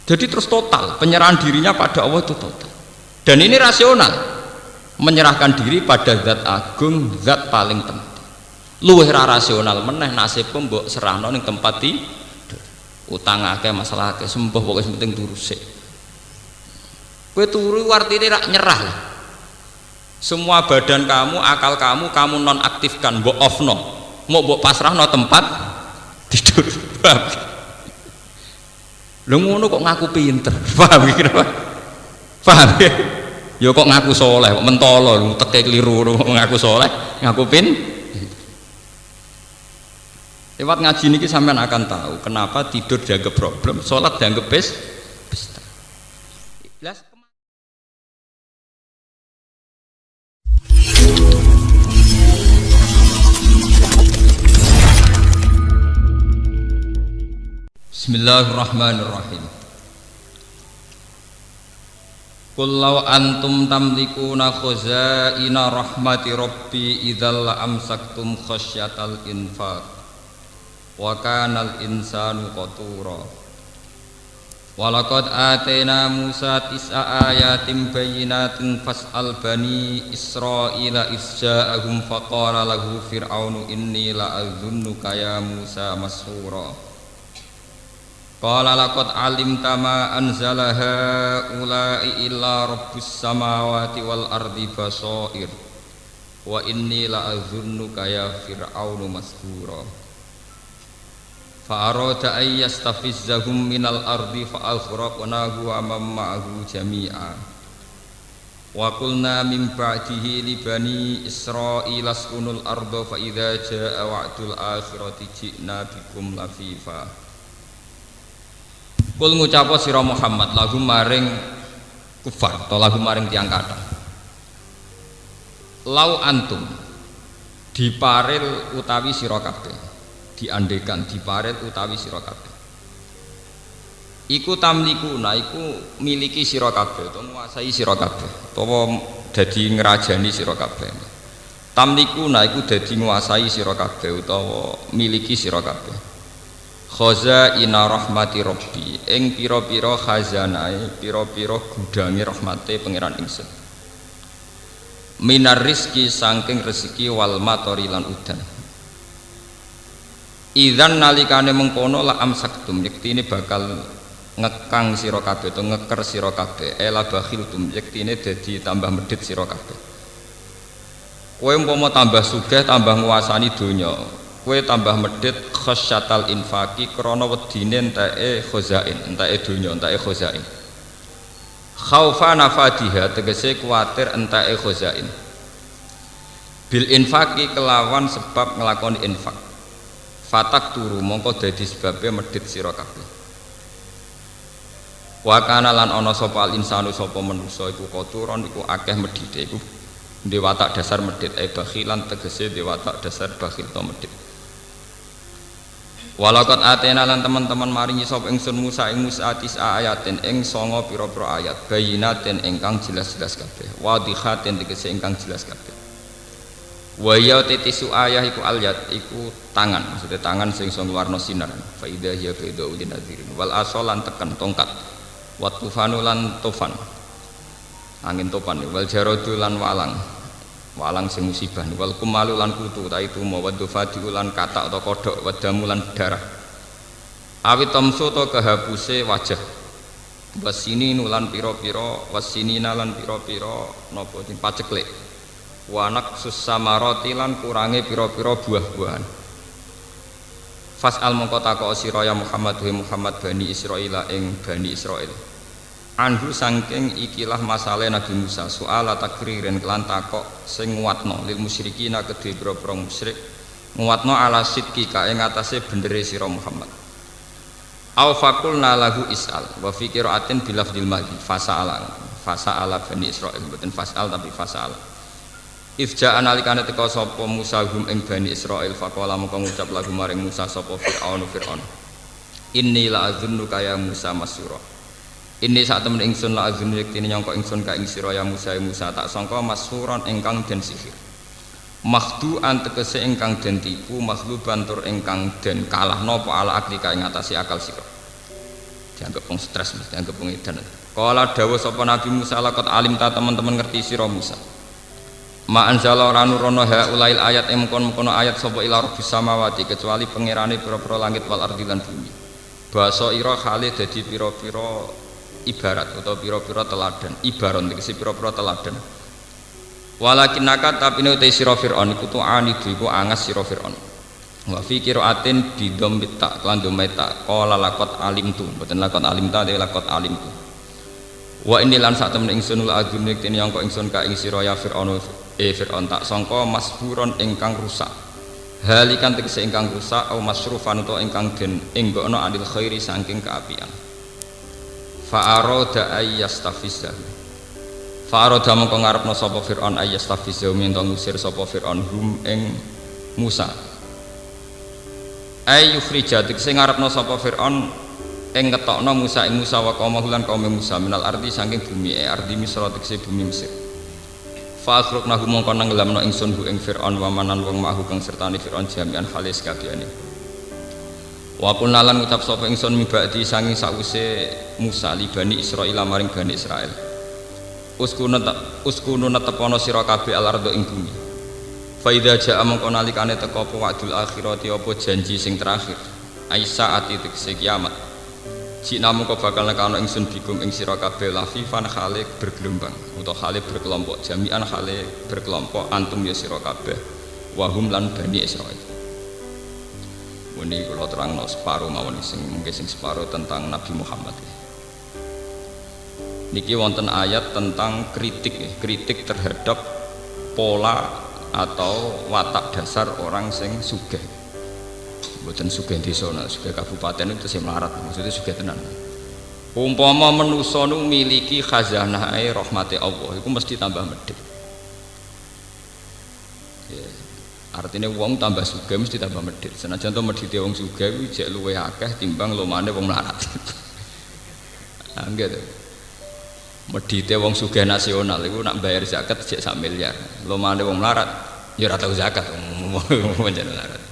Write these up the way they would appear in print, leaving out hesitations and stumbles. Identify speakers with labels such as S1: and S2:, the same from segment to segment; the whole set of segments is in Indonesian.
S1: Jadi terus total penyerahan dirinya pada Allah itu total. Dan ini rasional, menyerahkan diri pada zat agung, zat paling penting. Luwih ra rasional meneh nasibku mbok serahno ning tempat utang akeh masalah akeh sembuh pokoke penting turu sik. Kowe turu artine rak nyerah lah. Semua badan kamu, akal kamu nonaktifkan, mbok offno. Mau mbok pasrahno tempat tidur. Paham? Lho ngono kok ngaku pinter. Paham iki apa? Paham ya? Ya kok ngaku soleh, kok mentolo, teke keliru ngaku soleh, ngaku lewat ngaji niki sampean akan tahu kenapa tidur dianggap problem, sholat dianggap pesta. Bismillahirrahmanirrahim. Qul law antum tamlikuna khazaina rahmati rabbi idzal amsaktum khasyatal infaq wa kanal insanu qatura. Walaqad atayna Musa tis'a ayatin bayyinatin fas'al bani Israila isja'ahum faqala lahu fir'aunu inni la'adhunnuka ya Musa mashura. Qala laqad alimta ma anzala haula'i illa rabbus samawati wal ardi basair wa inni la'adhunnuka ya fir'aunu mashura. Fa arada ay yastafizzahum minal ardi fa aghraqnahu wa man ma'ahu jami'a. Wa qulna min ba'dihi li bani Israila askunul arda fa idza jaa'a wa'dul akhirati ji'na bikum lafifa. Kul ngucapa sira Muhammad lagu maring kufar atau lagu maring tiang kathah. Lau antum diparil utawi sira kabeh, diandekan diparil utawi sira kabeh. Iku tamlikuna iku miliki sira kabeh utawa nguasai sira kabeh utawa dadi ngrajani sira kabeh. Tamlikuna iku dadi nguasai sira kabeh utawa miliki sira kabeh. Khazaina rahmati rabbi ing pira-pira khazanae pira-pira gudange rahmate pangeran ingsun. Minar rizki saking rezeki wal matori lan udan. Idzan nalikane mengkono la amsaktum yektine bakal ngekang sira kabeh utawa ngeker sira kabeh ela bakhiltum yektine dadi tambah medhit sira kabeh. Kowe umpama tambah sugih tambah nguasani donya, kowe tambah medhit khasyatal infaqi krana wedine enteke khazain, enteke donya, enteke khazain. Khaufa nafadiha tegese kuwatir enteke khazain. Bil infaqi kelawan sebab nglakoni infak. Fatak turu mongko dadi sebabe medhit sira kabeh. Wa kana lan ana sapa al insanu sapa manusa iku koturon iku akeh medhite iku dewatak dasar medhit bakhilan tegese dewatak dasar bakhil to medhit. Walaqad atena lan teman-teman maringi sapa ingsun Musa ing Musa tis'a ayatin ing 9 pira-pira ayat bayinatin ingkang jelas-jelas kabeh wadhihatin tegese ingkang jelas kabeh. Wa ya titisu ayah iku alyat iku tangan, maksudnya tangan sing iso warna sinar. Fa idza hiya bayda'u linadhirin wal asalan teken tongkat wa tufanu lan tufan angin topan wal jaradu lan walang sing musibah wal kumalu lan kutu ta itu mawadufati lan katak atau kodok wadamu lan darah awit tamsu to kehapuse wajah wasini nulan pira-pira wasinina lan pira-pira napa sing paceklek wanak susamarati lan kurange pira-pira buah-buahan fasal mongko takok sira ya Muhammad wa Muhammad bani Israila ing bani Israil anhu sangking ikilah masalah Nabi Musa soal takririn kelan takok sing nguatno lil musyrikina kedhe boro-boro musyrik nguatno ala sidqi kae ngatasé benere sira Muhammad au faqulna lahu isal wa fi qiraatin bilafdil madhi fasa'ala bani Israil mboten fasal tapi fasa'ala ifja analikane teka sapa Musa hum ing bani Israil faqala mongko ngucap lagu maring Musa sapa Fir'aun inni la azunnuka ya Musa masura. Ini saat temen ingsun la azun yektine nyangka ingsun ka ing sira ya Musa tak sangka masuron ingkang den sihir. Makhdu antekese ingkang den tipu makhluban tur ingkang den kalahno apa ala akli ka ing atase akal sira. dianggap wong stres, dianggap wong edan. Qala dawuh sapa Nabi Musa laqad alim ta teman-teman ngerti sira Musa. Ma anzala ora nurono haulail ayat mengkon-mengkon ayat sapa ila rabbis samawati kecuali pangerane pira-pira langit wal ardi lan bumi. Basa ira khale dadi pira-pira ibarat utawa pira-pira teladan, ibaron tegese pira-pira teladan. Walakin nakat tapine uta sira Firaun iku tu'ani iku angas sira Firaun. Wa fi qiraatin bi dhammit ta lan dhammita qala laqad alimtu mboten laqad alimta de laqad alimtu. Wa inni lan sak temen ingsun la adunik ten yang kok ingsun ka ing sira ya Firaun Firaun tak sangka masburon ingkang rusak. Halikan tegese ingkang rusak au masrufan utawa ingkang den enggokno adil khairi saking kaapian. Fa arada ayyastafizahu. Fa arada mongko ngarepno sapa Firaun ayyastafizahu minta ngusir sapa Firaun hum ing Musa. Yukhrija tegese ngarepno sapa Firaun ing ngetokno Musa ing Musa wa qaum lan kaum Musa minal ardi saking bumi ardi Misra tegese bumi Mesir. Fa akhrajnahu mongko nenggelamno ingsun hu ing Firaun wa manan wong mahu kang sertane Firaun jami'an halis kabehane. Wa qulna lan ngucap sapa ingsun mibadi saking sawise Musa li Bani Israil maring Bani Israil. Uskunu netepono sira kabeh al-ardh ing bumi. Fa idza jaa mongko nalikane teka apa wa'dul akhirati apa janji sing terakhir. Aisa ati tegese kiamat. Cina mongko bakal nekano ingsun bikum ing sira kabeh lafifan khalik bergelombang utawa khalik berkelompok jami'an khalik berkelompok antum ya sira kabeh wa hum lan Bani Israil. Muni kula terangno separo mawon sing mungkin sing separo tentang Nabi Muhammad. Niki wonten ayat tentang kritik terhadap pola atau watak dasar orang sing sugih. Mboten sugih desa, sugih kabupaten itu sing melarat, maksudnya sugih tenan. Umpama manusa nu miliki khazanah rahmate Allah, iku mesti tambah medhit. Ya, artinya wong tambah sugih mesti tambah medhit. Senajan to medhite wong sugih kuwi jek luwih akeh timbang lumane wong melarat. Angger. Medhite wong sugih nasional iku nak bayar zakat jek 1 miliar. Lumane wong melarat ya ora tau zakat wong melarat.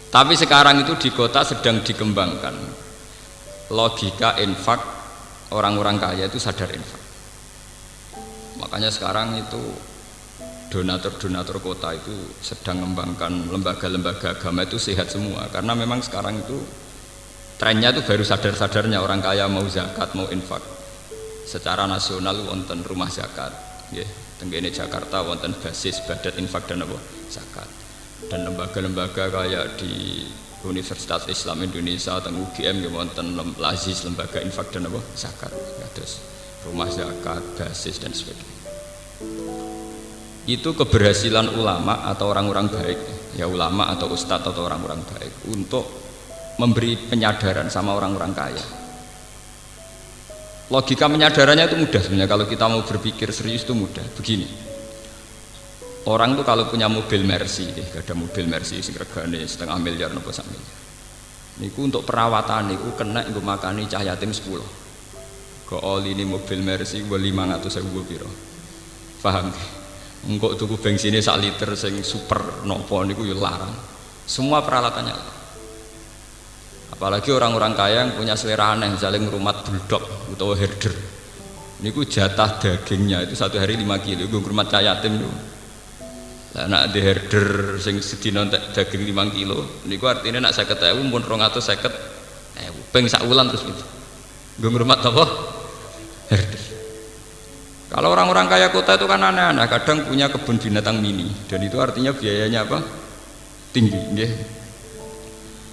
S1: Tapi sekarang itu di kota sedang dikembangkan logika infak, orang-orang kaya itu sadar infak. Makanya sekarang itu donatur-donatur kota itu sedang mengembangkan lembaga-lembaga agama itu sehat semua. Karena memang sekarang itu trennya itu baru sadar-sadarnya orang kaya mau zakat, mau infak. Secara nasional wonten rumah zakat, ya, tenggene Jakarta wonten basis badat infak dan apa zakat. Dan lembaga-lembaga kayak di Universitas Islam Indonesia atau UGM ya wonten lazis lembaga infak dan apa zakat, terus rumah zakat, basis dan sebagainya. Itu keberhasilan ulama atau orang-orang baik, ya ulama atau ustadz atau orang-orang baik untuk memberi penyadaran sama orang-orang kaya. Logika penyadarannya itu mudah sebenarnya, kalau kita mau berpikir serius itu mudah. Begini, orang tuh kalau punya mobil Mercy, ada mobil Mercy sing regane 1,5 miliar nopo 1 miliar. Niku untuk perawatan niku kena nggo makani cah yatim 10. Kok oli ini mobil Mercy gua 500.000 piro. Paham? Engko tuku bensinnya 1 liter sing super nopo niku yo larang. Semua peralatannya. Apalagi orang-orang kaya yang punya selera aneh, misalnya ngrumat bulldog atau herder. Niku jatah dagingnya itu 1 hari 5 kilo, gue ngrumat cah yatim niku. Lah nek di herder sing sedina daging 5 kilo niku artinya nek 50.000 pun 250.000 ping sak wulan terus gitu. Nggo ngrumat apa? Herder. Kalau orang-orang kaya kota itu kan aneh-aneh, kadang punya kebun binatang mini dan itu artinya biayanya apa? Tinggi, nggih.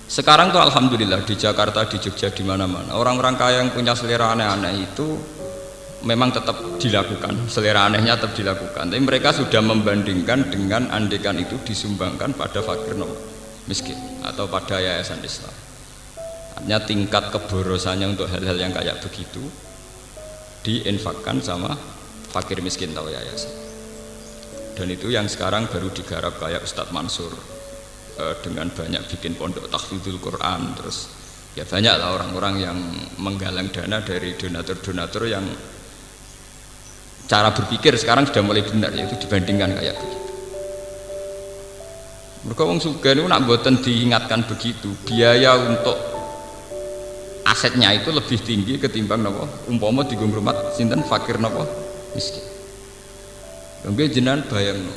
S1: Sekarang tuh alhamdulillah di Jakarta, di Jogja, di mana-mana orang-orang kaya yang punya selera aneh-aneh itu memang tetap dilakukan, selera anehnya tetap dilakukan, tapi mereka sudah membandingkan dengan andekan itu disumbangkan pada fakir miskin atau pada yayasan Islam. Artinya tingkat keborosannya untuk hal-hal yang kayak begitu diinfakkan sama fakir miskin atau yayasan. Dan itu yang sekarang baru digarap kayak Ustadz Mansur dengan banyak bikin pondok tahfidzul Quran, terus ya banyak lah orang-orang yang menggalang dana dari donatur-donatur yang cara berpikir sekarang sudah mulai benar, yaitu dibandingkan kayak begitu. Mereka wong sugih niku nak mboten diingatkan begitu, biaya untuk asetnya itu lebih tinggi ketimbang napa umpama digo ngrumat sinten fakir napa miskin. Nggih jenengan bayangno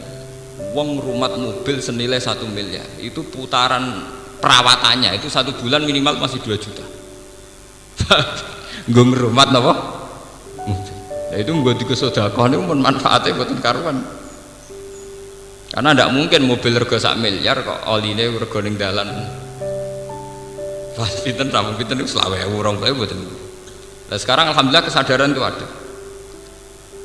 S1: wong ngrumat mobil senilai 1 miliar itu putaran perawatannya itu 1 bulan minimal masih 2 juta. Nggo ngrumat napa mobil. Nah itu nggo digo sedekah niku mun manfaate mboten karuan. Karena tidak mungkin mobil rego 1 miliar kok oline rego ning dalan. Pas pinten ramu pinten itu 20.000 betul. Nah sekarang alhamdulillah kesadaran itu ada.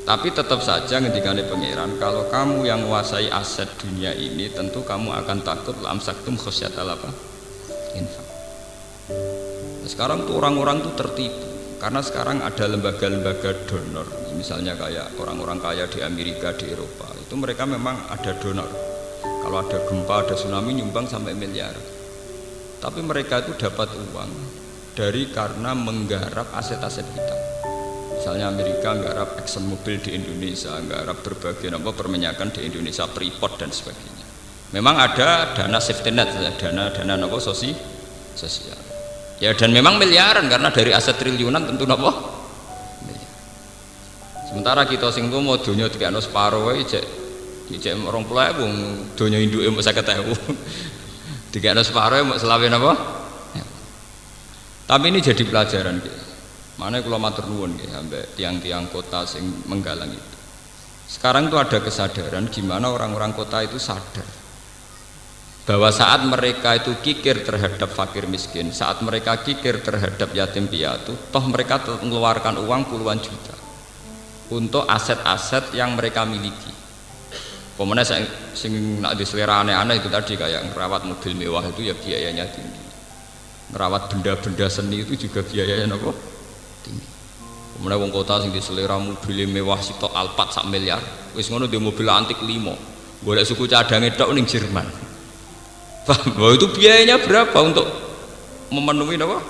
S1: Tapi tetap saja ngendikane pangeran, kalau kamu yang menguasai aset dunia ini tentu kamu akan takut lamsaktum khosyatal apa? Infak. Nah, sekarang tuh orang-orang tuh tertipu karena sekarang ada lembaga-lembaga donor, misalnya kayak orang-orang kaya di Amerika, di Eropa, itu mereka memang ada donor. Kalau ada gempa, ada tsunami nyumbang sampai miliar. Tapi mereka itu dapat uang dari karena menggarap aset-aset kita. Misalnya Amerika nggarap Exxon Mobil di Indonesia, nggarap berbagai perminyakan di Indonesia, Freeport dan sebagainya. Memang ada dana safety net, dana sosial. Ya dan memang miliaran karena dari aset triliunan tentu miliar. Sementara kita sing mau donya dikekno separo wae cek 20.000 donya induke mok 50.000. Dikekno separo mok selawe napa? Ya. Tapi ini jadi pelajaran gitu. Mana kalau matur nuwun nggih ambek tiang-tiang kota sing menggalang itu. Sekarang itu ada kesadaran gimana orang-orang kota itu sadar bahwa saat mereka itu kikir terhadap fakir miskin, saat mereka kikir terhadap yatim piatu, toh mereka mengeluarkan uang puluhan juta untuk aset-aset yang mereka miliki. Pemenang sing nak diselera aneh-aneh itu tadi kayak ngerawat mobil mewah itu ya biayanya tinggi. Ngerawat benda-benda seni itu juga biayanya apa? Tinggi. Kemudian wong kota sing diselera mobil mewah sitok Alphard 1 miliar, wis ngono di mobil antik 5. Golek suku cadange tok ning Jerman. Paham? Bahwa itu biayanya berapa untuk memenuhi apa?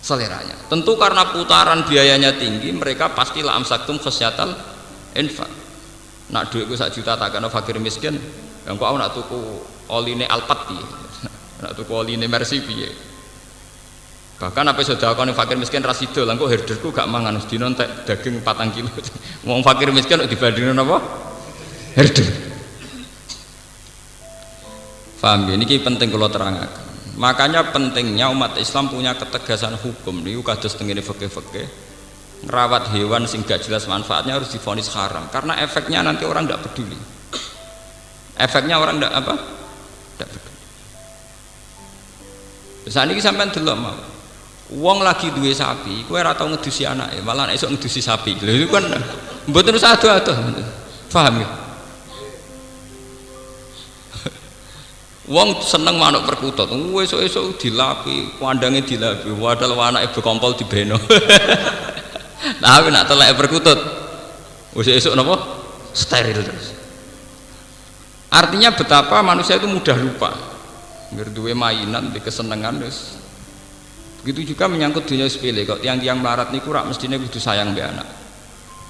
S1: Seleranya. Tentu karena putaran biayanya tinggi, mereka pastilah amsaktum khosyatal infak. Nak duitku 1 juta tak kena fakir miskin, yang kok aku nak tuku oline Alphard piye? Nak tuku oline Mercy piye? Bahkan apa sudah kau fakir miskin rasido, langkau herderku gak mangan, sedino entek daging 4 kilo. Wong fakir miskin dibandingin apa? Herder. Paham ya? Ini penting kalau terangkan. Makanya pentingnya umat Islam punya ketegasan hukum. Niku kados tengene fikih-fikih. Ngerawat hewan sing gak jelas manfaatnya harus divonis haram. Karena efeknya nanti orang tidak peduli. Efeknya orang tidak apa? Tidak peduli. Saat ini sampai delok mau. Wong lagi duwe sapi, kowe ora tau ngedusi anake, malah esuk ngedusi sapi. Lha itu kan mboten usah ado-ado. Paham ya? Wong seneng manuk perkutut, esuk-esuk dilapi, kandange dilapi, padahal anake bekompol dibeno. Tapi nak telek perkutut, esuk napa? Steril terus. Artinya betapa manusia itu mudah lupa. Ngger duwe mainan, di kesenengan terus. Begitu juga menyangkut dunia sepele, kok tiang-tiang melarat niku rak mestine kudu sayang mbek anak.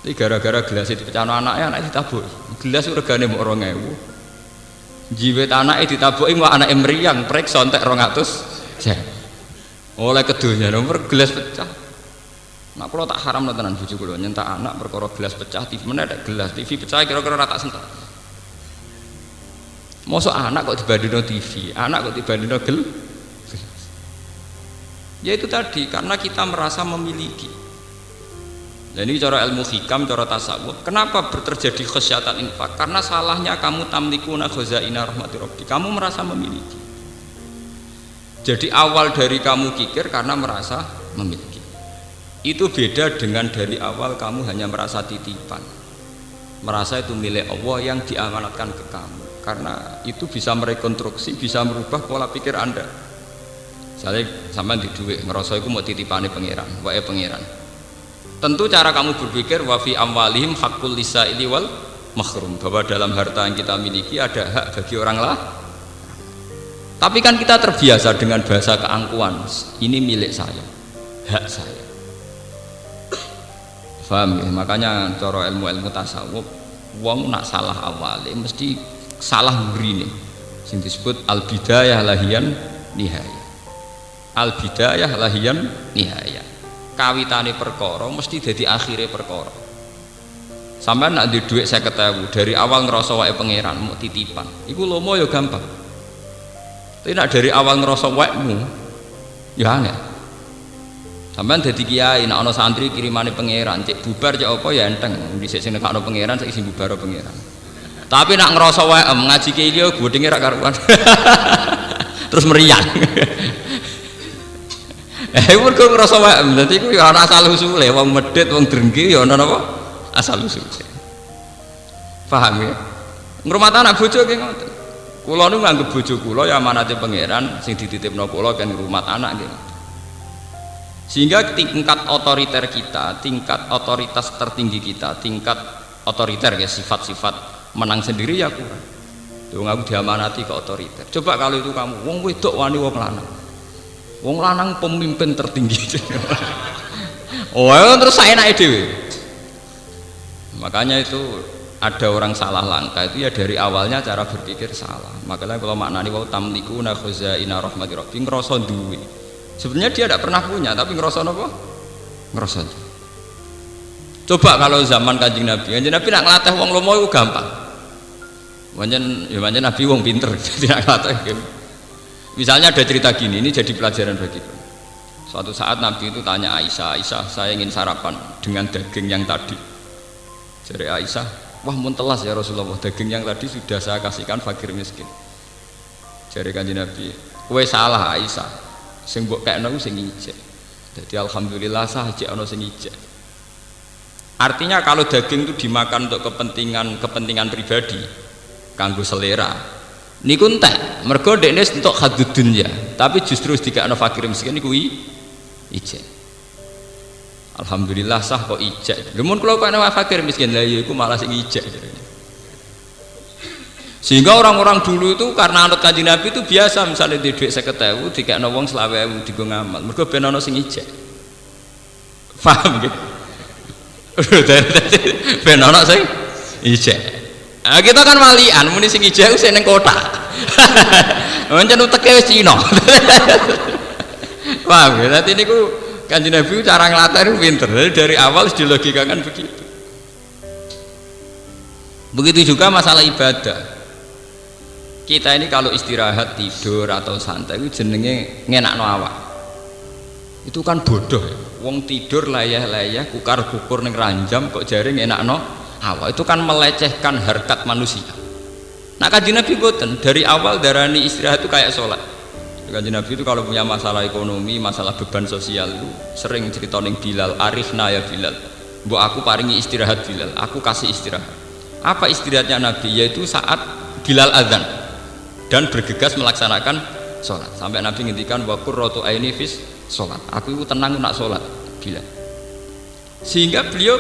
S1: Tapi gara-gara gelas itu pecahno anake, anak ditabuki. Gelas regane mok 2.000. Jiwet anake ditabuki mau anake mriyang, preksa entek 200. Oleh kedonya nomor gelas pecah. Nak kula tak haram tenan bojo kula nyentak anak perkara gelas pecah, TV meneh ada gelas, TV pecah kira-kira ora tak sentak. Mosok anak kok dibandingno TV, anak kok dibandingno gelas. Ya itu tadi, karena kita merasa memiliki. Dan ini cara ilmu hikam, cara tasawuf. Kenapa terjadi khasyatan infak? Karena salahnya kamu tamlikuna khazaina rahmati rabbi. Kamu merasa memiliki. Jadi awal dari kamu kikir karena merasa memiliki. Itu beda dengan dari awal kamu hanya merasa titipan. Merasa itu milik Allah yang diamanatkan ke kamu. Karena itu bisa merekonstruksi, bisa merubah pola pikir Anda. Misalnya sampai di duit ngerasa itu mau titipane pangeran, wae pangeran. Tentu cara kamu berpikir wa fi amwalihim haqqul lisaili wal mahrum, bahwa dalam harta yang kita miliki ada hak bagi orang lain. Tapi kan kita terbiasa dengan bahasa keangkuhan, ini milik saya, hak saya. Paham ya? Makanya cara ilmu-ilmu tasawuf, wong nak salah awale mesti salah mrine. Sing disebut al bidayah lahian nihayah. Al bidayah lahiyan nihayah. Kawitane perkara mesti dadi akhire perkara. Sampeyan nak duwe dhuwit 50.000 dari awal ngerasa wae pangeran mau titipan. Iku lomo ya gampang. Tapi nak dari awal ngerasa waekmu ya angel. Sampeyan dadi kiai nak ana santri kirimane pangeran, cek bubar cek apa ya enteng. Dhisik sing nekakno pangeran saiki sing bubar pangeran. Tapi nak ngerasa wae ngaji kiai liya godhenge ra karuan. Terus meriang. Mergo ngrasa wae dadi iku ya ana asal usule wong medhit wong drengki ya ana napa asal usule. Paham ya? Ngrumat anak bojo ki ngoten. Kula nu nganggep bojo kula ya amanate pangeran sing dititipno kula kan ngrumat anak nggih. Sehingga tingkat otoriter kita, tingkat otoritas tertinggi kita, tingkat otoriter ya sifat-sifat menang sendiri ya kurang. Tuh aku diamanati ke otoriter. Coba kalau itu kamu wong wedok wani wong lanang. Wong lanang pemimpin tertinggi. Oh, terus saya naik dewe. Makanya itu ada orang salah langkah itu ya dari awalnya cara berpikir salah. Makanya kalau maknani wa tamlikuna khazaina rahmati rabbi ngrasa duwe. Sebenarnya dia tidak pernah punya tapi ngrasa napa? Ngrasa. Coba kalau zaman Kanjeng Nabi nak nglatih wong lomo itu gampang. Pancen Nabi wong pinter tidak nglatih. Misalnya ada cerita gini, ini jadi pelajaran bagi kita. Suatu saat Nabi itu tanya Aisyah, saya ingin sarapan dengan daging yang tadi. Jadi Aisyah, wah muntelas ya Rasulullah, daging yang tadi sudah saya kasihkan fakir miskin. Jadi Kanjeng Nabi, kowe salah Aisyah, sing mbok kekno sing ijek. Jadi alhamdulillah sah ijek ana sing ijek. Artinya kalau daging itu dimakan untuk kepentingan pribadi, kanggo selera. Niku entek, mergo dekne entuk hadud dunya, tapi justru dikakno fakir miskin niku ijek. Alhamdulillah sah kok ijek. Lha mun kula kok ana fakir miskin lha ya iku malah sing ijek. Sehingga orang-orang dulu itu karena anut Kanjeng Nabi itu biasa misalnya di dhuwit 50.000 dikakno wong 20.000 digo ngamal. Mergo ben ana sing ijek. Paham nggih? Ben ana sing ijek. Nah, kita kan walian, muni sing ijek sing ning kota. Pancen uteke wis Cina. Paham ya? Dadi niku Kanjeng Nabi cara nglatih pinter. Dari awal dilogikakan begitu. Begitu juga masalah ibadah. Kita ini kalau istirahat, tidur atau santai itu jenenge ngenakno awak. Itu kan bodoh ya. Wong tidur layah-layah kukar-kukur ning ranjam kok jare ngenakno awak, itu kan melecehkan harkat manusia. Nah Kanjeng Nabi boten dari awal darani istirahat itu kayak sholat. Kanjeng Nabi itu kalau punya masalah ekonomi, masalah beban sosial itu sering cerita ning Bilal, arifna ya Bilal. Mbok aku paringi istirahat Bilal, aku kasih istirahat. Apa istirahatnya Nabi? Yaitu saat Bilal azan dan bergegas melaksanakan sholat. Sampai Nabi ngendikan wa qurratu aini fis sholat. Aku itu tenang nak sholat Bilal. Sehingga beliau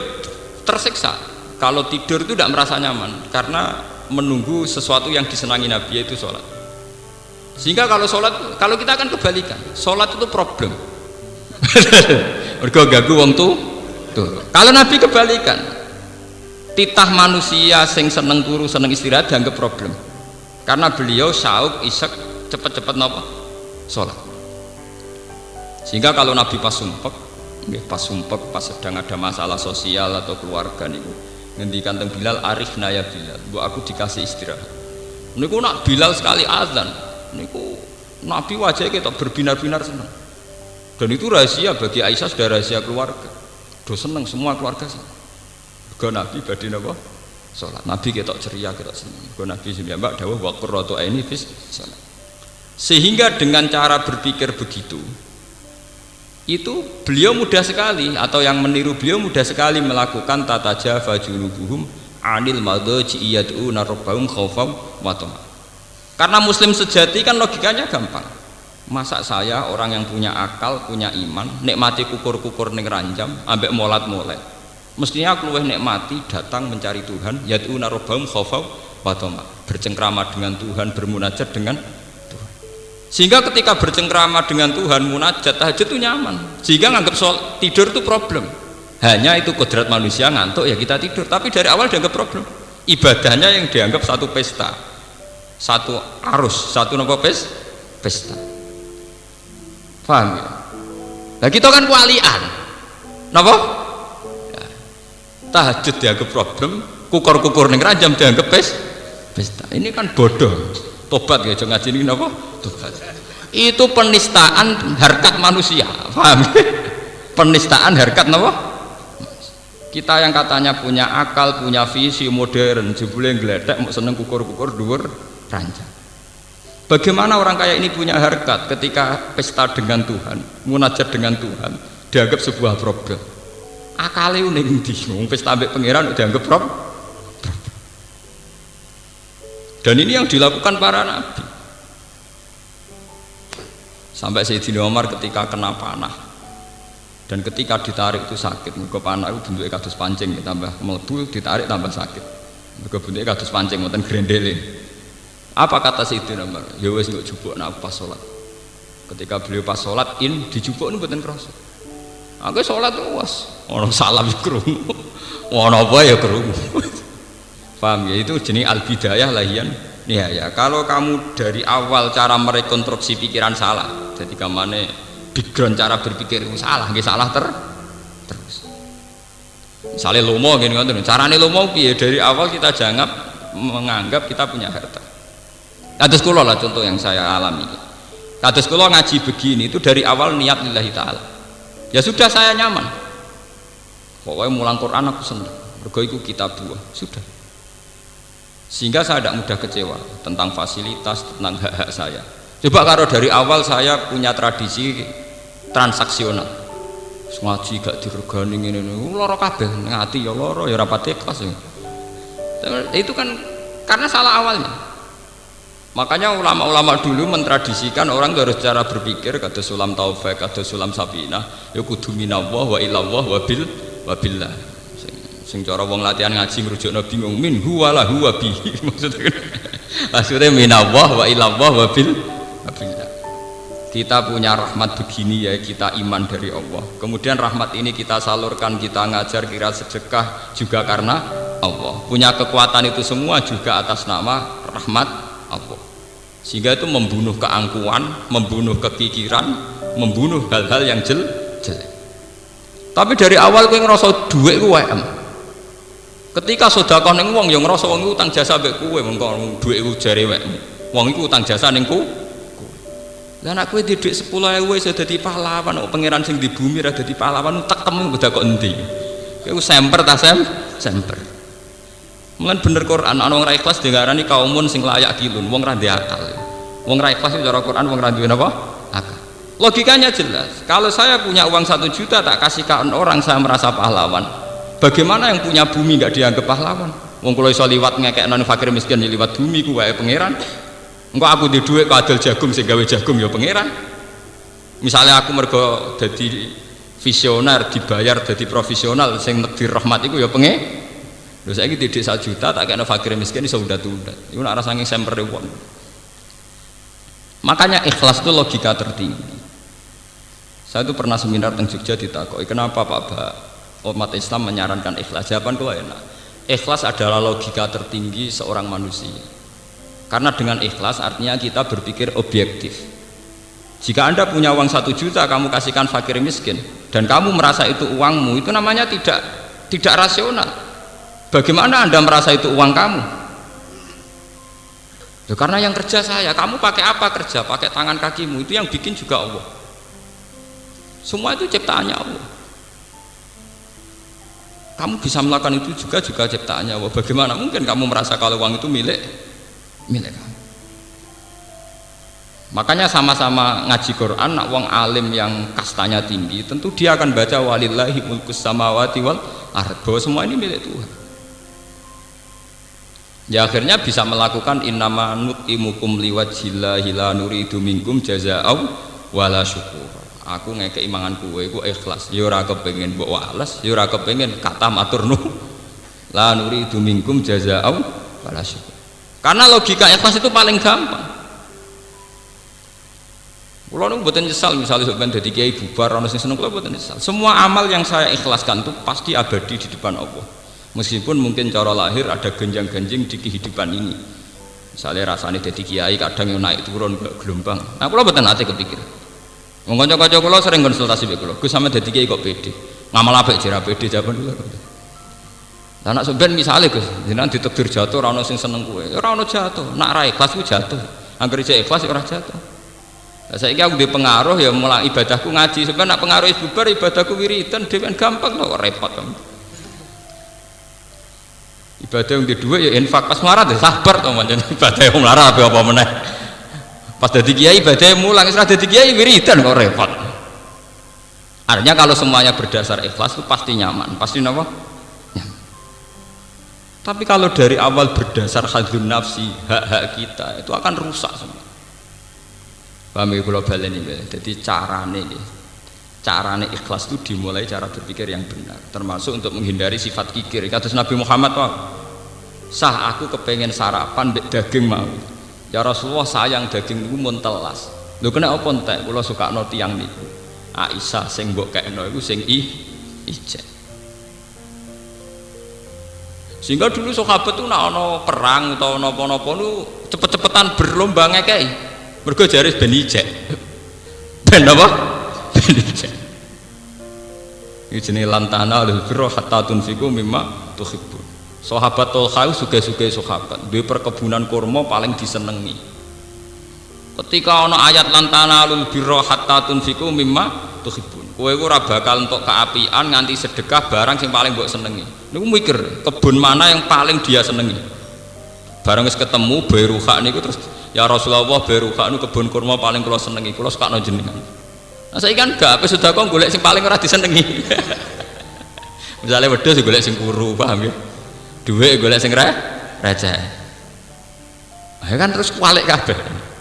S1: tersiksa. Kalau tidur itu tidak merasa nyaman karena menunggu sesuatu yang disenangi Nabi yaitu sholat. Sehingga kalau sholat, kalau kita akan kebalikan, sholat itu problem. Mergo ganggu wong tuh. Kalau Nabi kebalikan, titah manusia sing seneng turu seneng istirahat dianggap problem. Karena beliau syauk isek cepet-cepet napa sholat. Sehingga kalau Nabi pas sumpek, pas sedang ada masalah sosial atau keluarga niku ngendikan teng Bilal arifna ya Bilal, mbok aku dikasih istirahat. Niku nak Bilal sekali azan, niku Nabi wajahnya kita berbinar-binar senang. Dan itu rahasia bagi Aisyah, sudah rahasia keluarga. Do seneng semua keluarga senang. Mergo Nabi badhe napa? Salat. Nabi ketok ceria, ketok seneng. Mergo Nabi mbak dawuh wa qurratu aini fis salat. Sehingga dengan cara berpikir begitu, itu beliau mudah sekali atau yang meniru beliau mudah sekali melakukan tatajafa junubuhum anil madaji yad'una rabbahum khaufan wa tama. Karena muslim sejati kan logikanya gampang. Masa saya orang yang punya akal, punya iman, nikmati kukur-kukur ning ranjam ambek molat-molet. Mestinya aku luwih nikmati datang mencari Tuhan yad'una rabbahum khaufan wa tama, bercengkrama dengan Tuhan, bermunajat dengan sehingga ketika bercengkrama dengan Tuhan, munajat, tahajud itu nyaman. Sehingga nganggap tidur itu problem. Hanya itu kodrat manusia ngantuk ya kita tidur. Tapi dari awal dianggap problem. Ibadahnya yang dianggap satu pesta, satu arus, satu nopo pesta. Paham ya? Nah kita kan kualian. Napa? Ya. Tahajud dianggap problem, kukur-kukur ning ranjam dianggap pesta. Ini kan bodoh. Tobat ya, jangan ngaji ini napa? Tobat. Itu penistaan harkat manusia. Paham? Penistaan harkat napa? Kita yang katanya punya akal, punya visi modern, jebule ngledek mau seneng kukur-kukur dhuwur ranjang. Bagaimana orang kaya ini punya harkat ketika pesta dengan Tuhan, munajat dengan Tuhan dianggap sebuah problem. Akale ning ndi? Wong pesta ambek pangeran dianggap problem. Dan ini yang dilakukan para nabi. Sampai Sayyidina Umar ketika kena panah dan ketika ditarik itu sakit. Mergo panah itu bentuknya kados pancing, tambah mlebu ditarik tambah sakit. Mergo bentuknya kados pancing wonten grendele. Apa kata Sayyidina Umar? Ya wis mbok jupukna aku pas salat. Ketika beliau pas salat dijupuk niku mboten krasa. Aku salat wis ono salam krungu. Ono apa ya krungu. Paham ya, itu jenis al-bidayah lahian nihaya. Kalau kamu dari awal cara merekonstruksi pikiran salah, jadi kamane background cara berpikir itu salah, nggih salah terus. Misalnya lomo ngene ngoten, carane lomo piye? Dari awal kita jangan menganggap kita punya harta. Kados kula lah contoh yang saya alami. Kados kula ngaji begini itu dari awal niat lillahi ta'ala. Ya sudah saya nyaman. Pokoknya mulang Quran aku senang. Mergo iku kitab buah. Sudah. Sehingga saya tidak mudah kecewa tentang fasilitas, tentang hak-hak saya. Coba kalau dari awal saya punya tradisi transaksional. Ngaji gak diregani ngene lara kabeh, ngati ya lara ya rapat ikhlas. Itu kan karena salah awalnya. Makanya ulama-ulama dulu mentradisikan orang harus cara berpikir kata sulam taufik, kata sulam sabina, ya kudu minallah wa ilallah wa billah. Sing cara wong latihan ngaji ngrujukno bingung min huwa lahu wa bihi. Maksudnya minallah wa ilallah wa billah. Kita punya rahmat begini ya, kita iman dari Allah. Kemudian rahmat ini kita salurkan, kita ngajar, kira sedekah juga karena Allah. Punya kekuatan itu semua juga atas nama rahmat Allah. Sehingga itu membunuh keangkuhan, membunuh kekikiran, membunuh hal-hal yang jelek. Tapi dari awal kowe ngerasa dhuwit ku WM. Ketika sedekah ning wong ya ngerasa wong utang jasa mbek kowe, mengko dhuwit ku jare WM. Wong iku utang jasa ning kowe. Lah nek kowe di dhuwit 10.000 iso dadi pahlawan, kok pangeran sing di bumi ra dadi pahlawan tekemu udah kok endi. Kowe semper ta semper. Mulan bener Quran, ana wong ra ikhlas diarani kaumun sing layak kilun, wong ra ndek akal. Wong ra ikhlas itu cara Quran wong ra duwe napa? Akal. Logikanya jelas. Kalau saya punya uang 1 juta tak kasihkan orang saya merasa pahlawan. Bagaimana yang punya bumi enggak dianggap pahlawan? Wong kula iso liwat ngekekno fakir miskin ya liwat bumi ku wae pangeran. Engko aku di dhuwit kok adol jagung sing gawe jagung ya pangeran. Misalnya aku mergo dadi visioner dibayar dadi profesional sing nekdir rahmat iku ya pangeran. Lho saiki didik 1 juta tak kena fakir miskin iso undat-undat. Iku nek rasane semper wong. Makanya ikhlas itu logika tertinggi. Saya itu pernah seminar teng Jogja ditakoki, "Kenapa Pak umat Islam menyarankan ikhlas?" Jawaban kula enak. Ikhlas adalah logika tertinggi seorang manusia. Karena dengan ikhlas artinya kita berpikir objektif. Jika Anda punya uang 1 juta kamu kasihkan fakir miskin dan kamu merasa itu uangmu, itu namanya tidak rasional. Bagaimana Anda merasa itu uang kamu? Ya, karena yang kerja saya, kamu pakai apa kerja? Pakai tangan kakimu, itu yang bikin juga Allah. Semua itu ciptaannya Allah. Kamu bisa melakukan itu juga ciptaannya Allah. Bagaimana mungkin kamu merasa kalau uang itu milik kamu? Makanya sama-sama ngaji Quran, nak wong alim yang kastanya tinggi, tentu dia akan baca walillahi mulkus samawati wal ardh, bahwa semua ini milik Tuhan. Ya akhirnya bisa melakukan innama nutimukum liwajhillahi la nuridu minkum jazaa'u wala syukur. Aku ngekeki mangan kowe iku ikhlas, ya ora kepengin mbok wales, ya ora kepengin kata matur nuwun. La nuridu minkum jazaa'u wala syukur. Karena logika ikhlas itu paling gampang. Kula niku mboten nyesal misalnya sampeyan dadi kiai bubar ana sing seneng, kula mboten nyesal. Semua amal yang saya ikhlaskan itu pasti abadi di depan Allah. Meskipun mungkin cara lahir ada genjang-genjing di kehidupan ini. Misalnya rasanya jadi kiai kadang yang naik turun ke gelombang. Nah, kalau betul nanti kepikir. Wong kanca-kanca kula sering konsultasi mbek kula. Gus sampe dadi kiai kok pede. Ngamal apik jera pede jawaban kula. Lah nek sampean misale Gus, jenengan ditakdir jatuh ora ono sing seneng kowe. Ora ono jatuh, nek ra ikhlas ku jatuh. Angger isih ikhlas ora jatuh. Lah saiki aku duwe pengaruh ya mulai ibadahku ngaji. Sampeyan nek pengaruh bubar ibadahku wiridan dhewean gampang kok repot. Ibadah yang kedua ya infak pas melarat ya sabar to pancen ibadah yang melarat apa meneh. Pas dadi kiai ibadah mulang wis dadi kiai wiridan kok repot. Artinya kalau semuanya berdasar ikhlas itu pasti nyaman, pasti napa? Nyaman. Tapi kalau dari awal berdasar hadzun nafsi, hak-hak kita itu akan rusak semua. Paham ya kula baleni ya. Jadi carane ikhlas itu dimulai cara berpikir yang benar, termasuk untuk menghindari sifat kikir. Kados Nabi Muhammad sah aku kepengen sarapan daging mau. Ya Rasulullah sayang daging niku mun telas. Lho kena apa entek kula sukakno tiyang niku. Aisyah sing mbok kekno iku sing ijek. Sehingga dulu sahabat tuh nek ana perang utawa napa-napa nu cepet-cepetan berlomba ngekeki. Mergo jare ben ijek. Ben apa? Ben ijek. Iki jenenge lantana lil birra hatta tunfiqu mimma tuhibbun. Sahabat Tolha suge-suge sahabat, duwe perkebunan kurma paling disenengi. Ketika ana ayat lantana lil birra hatta tunfiqu mimma tuhibbun. Kowe ora bakal entuk keapian nganti sedekah barang sing paling mbok senengi. Niku mikir, kebun mana yang paling dia senengi. Barang wis ketemu Bairuha niku terus ya Rasulullah Bairuha niku kebun kurma paling kula senengi, kula sakno jenengan. Nah saiki kan gak apa sudah kok golek sing paling ora disenengi. Misale wedhus golek sing kuru, paham ya? Duit golek sing receh. Ya kan terus kualik kabeh.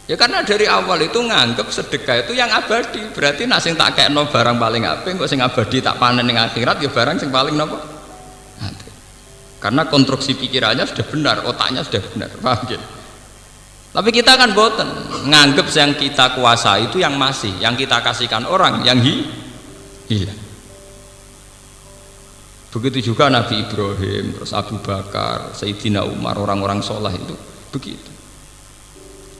S1: Ya karena dari awal itu nganggep sedekah itu yang abadi. Berarti nak sing tak kekno barang paling apik kok sing abadi tak panen ning akhirat ya barang sing paling napa? Karena konstruksi pikirannya sudah benar, otaknya sudah benar, paham gitu? Tapi kita kan boten nganggep yang kita kuasai itu yang masih, yang kita kasihkan orang yang hilang. Begitu juga Nabi Ibrahim, terus Abu Bakar, Sayyidina Umar, orang-orang soleh itu begitu.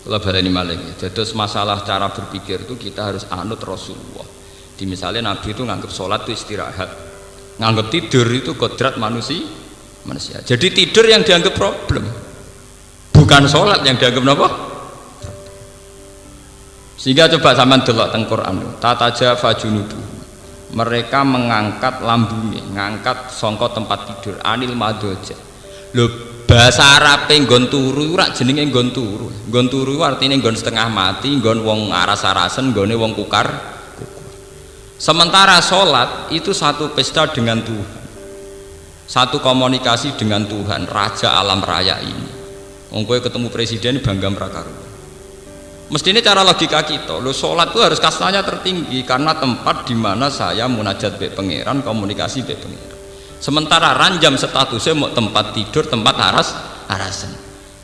S1: Kalau baleni malih, jadi masalah cara berpikir itu kita harus anut Rasulullah. Di misalnya Nabi itu nganggep sholat itu istirahat, nganggep tidur itu kodrat manusia. Jadi tidur yang dianggap problem, bukan sholat yang dianggap apa? Sehingga coba sampean delok teng Quran, tatajafa junubu. Mereka mengangkat lambungnya, ngangkat songkot tempat tidur, anil madoja. Lho bahasa Arabe nggon turu ora jenenge nggon turu. Nggon turu artine nggon setengah mati, nggon wong aras-arasen, nggone wong kukar. Sementara sholat itu satu pesta dengan Tuhan, satu komunikasi dengan Tuhan, Raja alam raya ini. Wong kowe ketemu presiden bangga mrakaru. Mestinya cara logika kita, lo sholat itu harus kastanya tertinggi karena tempat di mana saya munajat be pangeran, komunikasi be pangeran. Sementara ranjam statusnya mau tempat tidur, tempat arasan.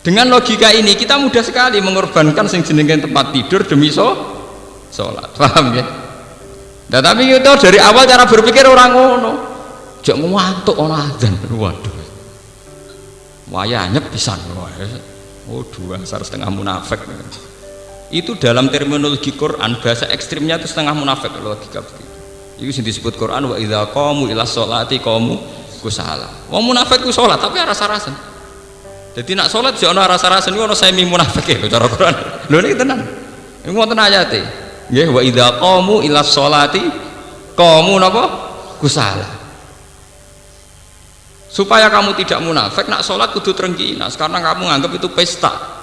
S1: Dengan logika ini kita mudah sekali mengorbankan sing jenenge tempat tidur demi sholat, paham ya? Nah, tapi itu dari awal cara berpikir orang ngono, jangan ngantuk orang azan, waduh, wayahnya pisan, oh dua setengah munafik. Itu dalam terminologi Quran bahasa ekstrimnya itu setengah munafik logika begitu. Itu yang disebut Quran wa idza qamu ila sholati qamu kusala. Wong munafik ku salat tapi rasa-rasen. Jadi nak salat yo ana rasa-rasen ono semi munafik ya cara Quran. Lho niki tenan. Niku wonten ayate. Nggih wa idza qamu ila sholati qamu napa kusala. Supaya kamu tidak munafik nak salat kudu trengkinas karena kamu nganggap itu pesta.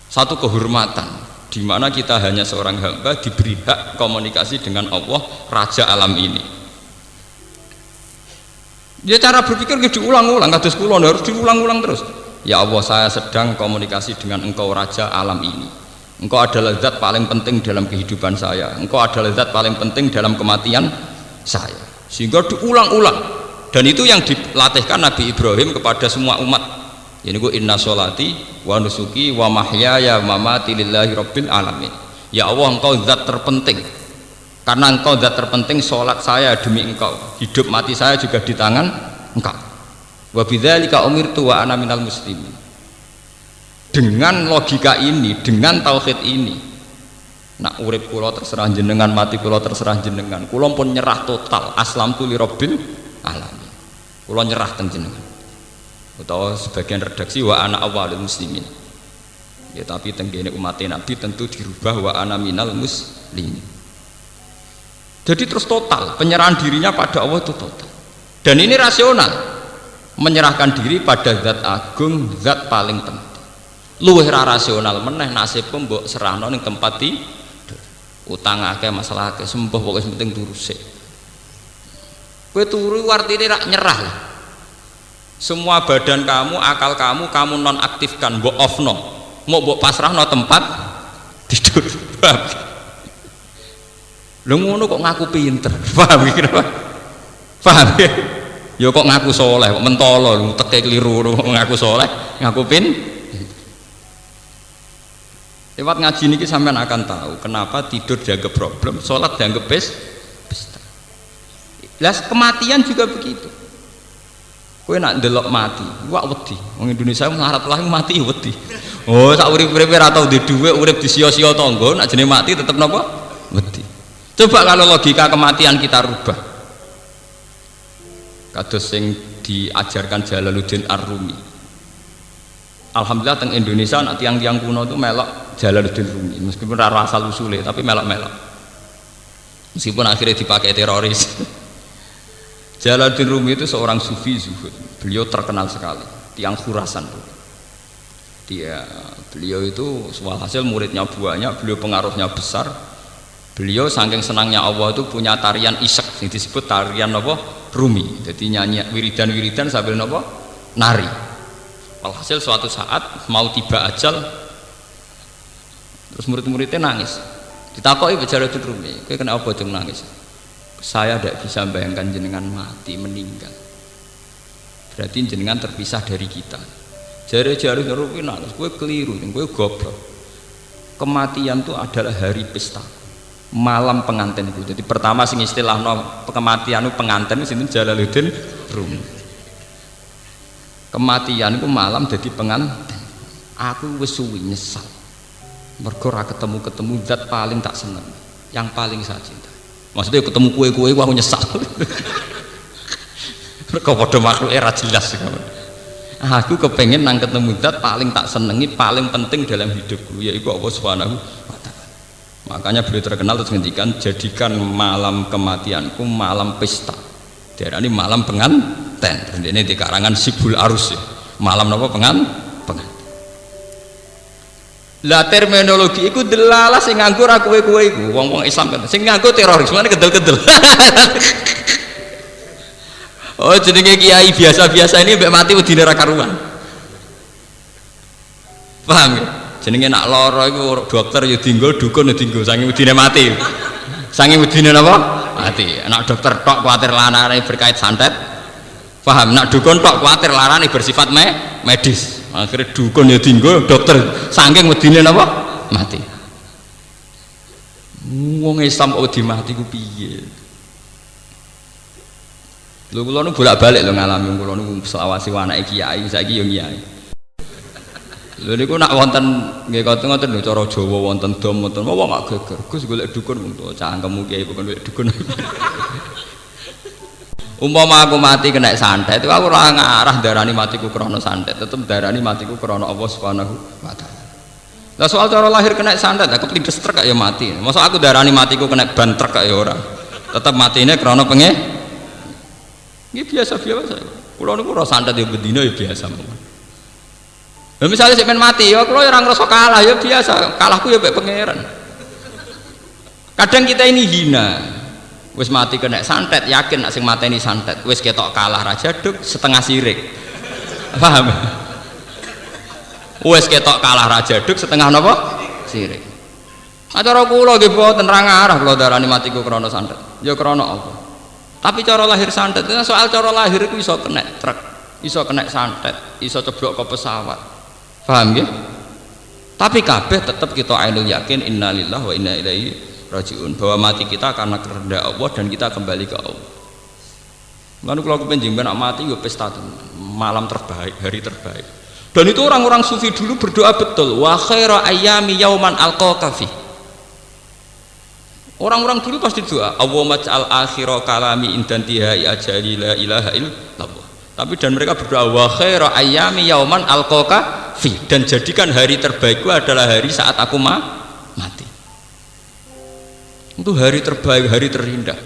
S1: Satu kehormatan di mana kita hanya seorang hamba diberi hak komunikasi dengan Allah Raja alam ini. Ya cara berpikir diulang-ulang, kados kula harus diulang-ulang terus. Ya Allah, saya sedang komunikasi dengan Engkau Raja alam ini. Engkau adalah zat paling penting dalam kehidupan saya. Engkau adalah zat paling penting dalam kematian saya. Sehingga diulang-ulang. Dan itu yang dilatihkan Nabi Ibrahim kepada semua umat. Ini ku inna sholati wa nusuki wa mahyaya wa mamati lillahi rabbil alamin. Ya Allah, engkau zat terpenting. Karena engkau zat terpenting, sholat saya demi engkau, hidup mati saya juga di tangan engkau. Wa bidzalika umirtu wa ana minal muslimin. Dengan logika ini, dengan tauhid ini, nak urip kula terserah jenengan, mati kula terserah jenengan. Kula pun nyerah total, aslamtu li rabbil alamin. Kula nyerah teng jenengan. Utawa sebagian redaksi wa ana awwalul muslimin. Ya tapi teng kene umat Nabi tentu dirubah wa ana minal muslimin. Jadi terus total, penyerahan dirinya pada Allah itu total. Dan ini rasional, menyerahkan diri pada zat agung, zat paling penting. Luwih ra rasional meneh nasib mbok serahno ning tempat tidur. Utang akeh, masalah akeh, sembuh pokoke penting turu sik. Kowe turu artine rak nyerah lah. Semua badan kamu, akal kamu nonaktifkan, mbok offno. Mau mbok pasrahno tempat tidur. Lho ngono kok ngaku pinter. Paham iki apa? Paham ya? Ya kok ngaku soleh, kok mentolo, teke keliru ngaku soleh, ngaku pinter. Lewat ngaji niki sampean akan tahu kenapa tidur dianggap problem, sholat dianggap pesta. Lah kematian juga begitu. Kowe nak ndelok mati, wak wedi. Wong Indonesia melarat lah mati wedi. Oh, sak urip-uripe ora tau duwe dhuwit, urip disia-sia tangga, nak jenenge mati tetep napa? Wedi. Coba kalau logika kematian kita rubah. Kados sing diajarkan Jalaluddin Ar-Rumi. Alhamdulillah teng Indonesia nak tiang-tiang kuno itu melok Jalaluddin Rumi, meskipun ora asal usule tapi melok-melok. Meskipun akhirnya dipakai teroris. Jalaluddin Rumi itu seorang sufi zuhud. Beliau terkenal sekali, tiang Khurasan. Beliau itu walhasil muridnya banyak, beliau pengaruhnya besar. Beliau saking senangnya Allah itu punya tarian isek yang disebut tarian apa? Rumi. Jadi nyanyi wiridan-wiridan sambil apa? Nari. Walhasil suatu saat mau tiba ajal, terus murid-muridnya nangis. Ditakoki Jalaluddin Rumi, kowe kena apa jeng nangis? Saya tidak bisa bayangkan jenengan mati, meninggal. Berarti jenengan terpisah dari kita. Jari-jari Rumi nangis, kowe keliru, kowe goblok. Kematian itu adalah hari pesta, malam pengantenku. Jadi pertama sing istilahno kematian itu penganten sinten Jalaluddin Rumi. Kematian itu malam jadi pengantin. Aku wis suwi nyesal. Mergo ora ketemu zat paling tak seneng, yang paling saya cinta. Maksudnya ketemu kue-kue aku nyesal. Mergo padha makhluk era jelas. Aku kepengen nang ketemu zat paling tak senengi, paling penting dalam hidupku, yaitu Allah Subhanahu wa taala. Makanya beliau terkenal terus ngendikan, jadikan malam kematianku malam pesta. Diarani malam pengantin. Ini di karangan Sibul Arus ya. Malam napa pengantin. Lah terminologi iku delalah sing nganggo ra kowe-kowe iku, wong-wong Islam kan. Sing nganggo teroris, mana kedel-kedel. Oh, jenenge kiai biasa-biasa ini mbek mati wedine ra karuan. Paham ya? Jenenge nak lara iku dokter ya dinggo, dukun ya dinggo, saking wedine mati. Saking wedine napa? Mati. Nak dokter tok kuwatir lanane berkait santet. Paham, nak dukun tok kuwatir larane bersifat medis. Akhirnya dukun ya dinggo, dokter saking wedine napa? Mati. Wong Islam kok wedi mati ku piye? Lho kula nu bolak-balik lho ngalami, kula nu selawasi anake kiai, saiki yo kiai. Lho niku nak wonten nggih ngoten lho cara Jawa wonten dom wonten wong gak geger. Gus golek dukun mung cangkemmu kiai bukan golek dukun. Umpama aku mati kena santet, itu aku ora ngarah darani matiku krana santet, tetep darani matiku krana Allah Subhanahu wa taala. Lah soal cara lahir kena santet, aku plindes truk ya mati. Masa aku darani matiku kena ban truk ya ora. Tetep matine krana penge. Iki biasa-biasa. Kula niku ora santet ya bedina ya biasa mawon. Lah misale sik men mati ya kula ora ngrasa kalah ya biasa, kalahku ya mek pangeran. Kadang kita ini hina. Wis mati kena santet, yakin nak sing mateni santet wis ketok kalah raja duk setengah sirik. Paham? Wis ketok kalah raja duk setengah napa? Sirik. Acara kula nggih boten ra ngarah kula darani matiku krana santet. Ya krana apa? Tapi cara lahir santet, soal cara lahir itu iso kena truk, iso kena santet, iso ceblok ke pesawat. Paham nggih? Tapi kabeh tetep kita ainul yakin innalillahi wa inna ilaihi rajiun, bahwa mati kita karena kehendak Allah dan kita kembali ke Allah. Lalu kalau kepenjing nak mati yo pesta malam terbaik, hari terbaik. Dan itu orang-orang sufi dulu berdoa betul, wa khairu ayyami yauman alqaka fi. Orang-orang dulu pasti doa, Allahumma ja'al akhira kalami indantiha ajali la ilaha illallah. Tapi dan mereka berdoa wa khairu ayyami yauman alqaka fi, dan jadikan hari terbaikku adalah hari saat aku mati. Itu hari terbaik, hari terindah.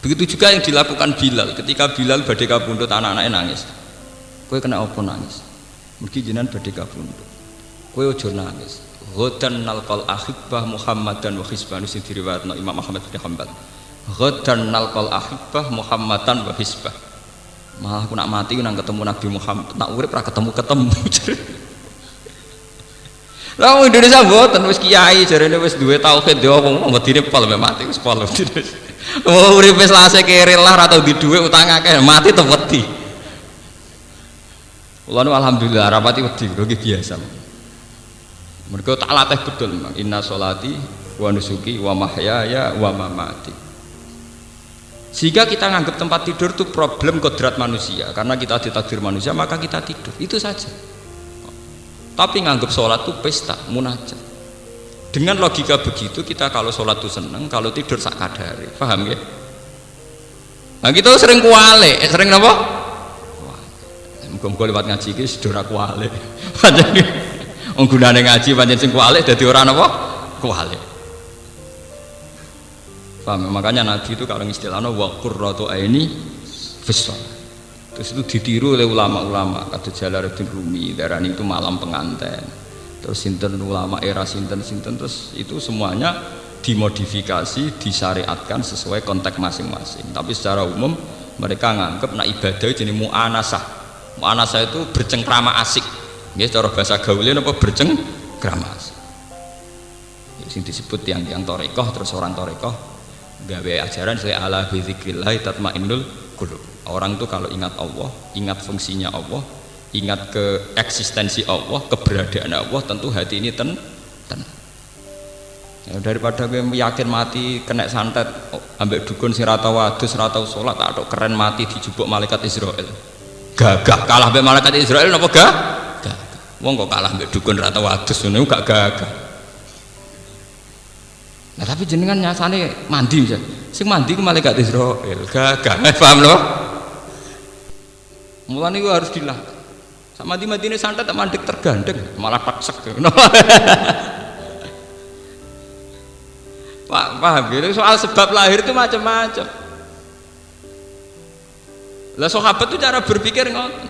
S1: Begitu juga yang dilakukan Bilal ketika Bilal badhe kabundut anak-anaknya nangis. Kowe kena apa nangis? Mergi jenengan badhe kabundut. Kowe aja nangis. Ghadan nalqal ahibbah Muhammadan wa hisbah, sing diriwayatno Imam Ahmad bin Hanbal. Ghadan nalqal ahibbah Muhammadan wa hisbah. Malah aku nak mati nang ketemu Nabi Muhammad, nak urip ora ketemu-ketemu. Lah wong Indonesia mboten wis kiai jarene wis duwe tauhid yo wong medine pol mati wis pol. Oh uripe selase kere lah atau di duwe utang akeh mati to wedi. Kula nu alhamdulillah rapati wedi lho biasa. Mereka tak latih betul, inna sholati wa nusuki wa mahyaya wa mamati. Sehingga kita nganggap tempat tidur itu problem kodrat manusia, karena kita ditakdir manusia maka kita tidur, itu saja. Tapi nganggap sholat itu pesta, munajat. Dengan logika begitu kita kalau sholat itu senang, kalau tidur sak kadare, paham ya? Nah kita sering kuale, sering apa? Muga-muga lewat ngaji iki sedora kuale. Wong gunane ngaji pancen sing kualik dadi ora napa kualik. Paham? Makanya Nabi itu kalau istilahnya wa qurratu aini fis shalah. Terus itu ditiru oleh ulama-ulama kata Jalaluddin Rumi, darani itu malam pengantin. Terus sinten ulama era sinten-sinten, terus itu semuanya dimodifikasi, disyariatkan sesuai konteks masing-masing. Tapi secara umum mereka nganggep nak ibadah jenenge mu'anasah. Mu'anasah itu bercengkrama asik. Nggih cara bahasa gaule napa bercengkrama. Sing disebut tiang-tiang thariqah, terus orang thariqah gawe ajaran saya ala bi dzikrillah tatmainnul qulub. Orang itu kalau ingat Allah, ingat fungsinya Allah, ingat ke eksistensi Allah, keberadaan Allah, tentu hati ini tenang. Ya, daripada gue yakin mati kena santet ambek dukun sing ra tau wadus, ra tau salat, tak keren mati dijubuk malaikat Israel. Gagah kalah ambek malaikat Israel napa gak? Wong kok kalah mbek dukun ra tau adus ngono gak gagah. Nah tapi jenengan nyasane mandi misal. Sing mandi ku malaikat Israil, gagah. Paham lho? Mulane iku harus dilah. Sak mandi-mandine santet tak mandek tergandeng, malah taksek. Pak, paham gitu? Soal sebab lahir itu macam-macam. Lah sahabat itu cara berpikir ngoten.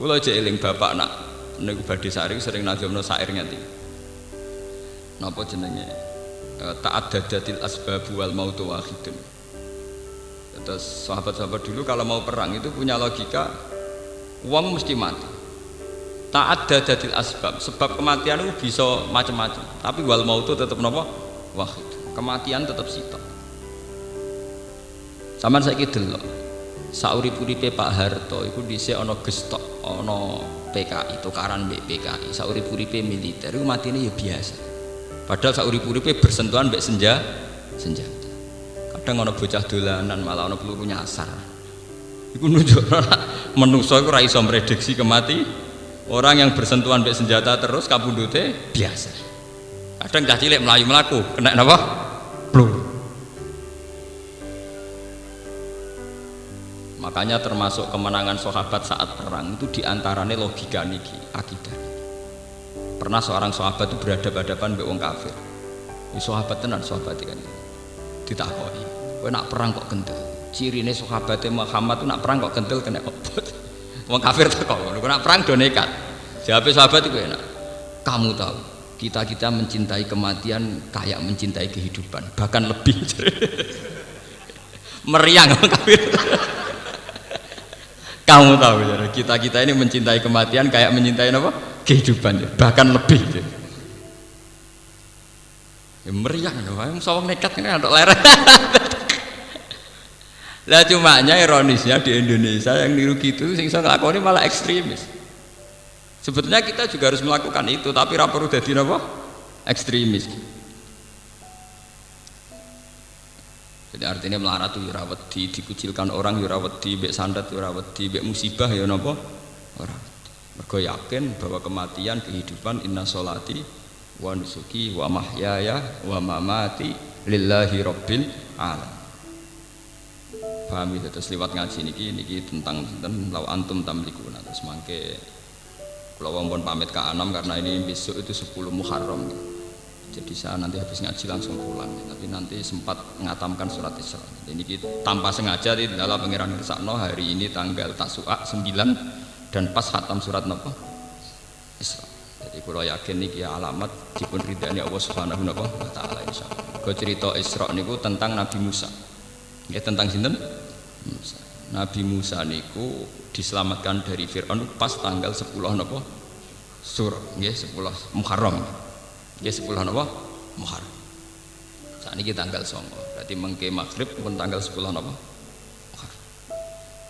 S1: Kula aja eling bapak nak niku badhe sari sering nazamno syair ngati. Napa jenenge? Ta'addadatil asbab wal mautu wahidun. Terus sahabat-sahabat dulu kalau mau perang itu punya logika wong mesti mati. Ta'addadatil asbab, sebab kematian itu bisa macam-macam, tapi wal mautu tetap napa? Wahid. Kematian tetap sitok. Saman saiki delok saurip-uripe Pak Harto iku dhisik ana gestok, ana PKI, tukaran mbek PKI. Saurip-uripe militer iku matine ya biasa. Padahal saurip-uripe bersentuhan mbek senjata. Kadang ana bocah dolanan malah ana peluru nyasar. Iku nunjukno menungso iku ora iso mrediksi kemati. Orang yang bersentuhan mbek senjata terus kapundhute biasa. Kadang cah cilik mlayu mlaku kena napa? Peluru. Makanya termasuk kemenangan sahabat saat perang itu diantaranya logika niki, akidah. Pernah seorang sahabat itu berhadapan-hadapan mbek wong kafir. Ini sahabat tenan sahabat kan. Ditakoki, kowe nak perang kok kendel? Cirine sahabate Muhammad itu nak perang kok kendel kena obot. Wong kafir takok, kowe nak perang do nekat. Jawabe sahabat itu enak. Kamu tahu, kita mencintai kematian kayak mencintai kehidupan, bahkan lebih. Meriang wong kafir. Kamu tahu ya, kita ini mencintai kematian kayak mencintai apa? Kehidupan, ya. Bahkan lebih. Ya. Ya, meriang, sawang nekat ini ada lereng. Lah cumanya ironisnya di Indonesia yang niru gitu, sing iso nglakoni malah ekstremis. Sebetulnya kita juga harus melakukan itu, tapi ra perlu dadi apa? Ekstremis. Jadi artinya melarat itu ya wedi, dikucilkan orang ya wedi, mbek santet ya wedi, mbek musibah ya napa Ora. Mergo yakin bahwa kematian kehidupan inna sholati wa nusuki wa mahyaya wa mamati lillahi rabbil alamin. Paham ya, terus lewat ngaji niki tentang lau antum tamlikuna. Terus mangke kula pun pamit ke Anam karena ini besok itu 10 Muharram. Jadi saya nanti habis ngaji langsung pulang. Tapi nanti sempat ngatamkan surat Isra. Ini tanpa sengaja di dalam pengiran Irsakno hari ini tanggal Tasu'a 9 dan pas khatam surat napa? Isra. Jadi kula yakin niki alamat dipun ridhani Allah Subhanahu wa taala insyaallah. Kok cerita Isra niku tentang Nabi Musa. Ya tentang sinten? Musa. Nabi Musa niku diselamatkan dari Fir'aun pas tanggal 10 napa? Sur, nggih 10 Muharram. Nggih 10 napa? Muharram. Sakniki tanggal 9. Berarti mengke maghrib pun tanggal 10 napa? Muharram.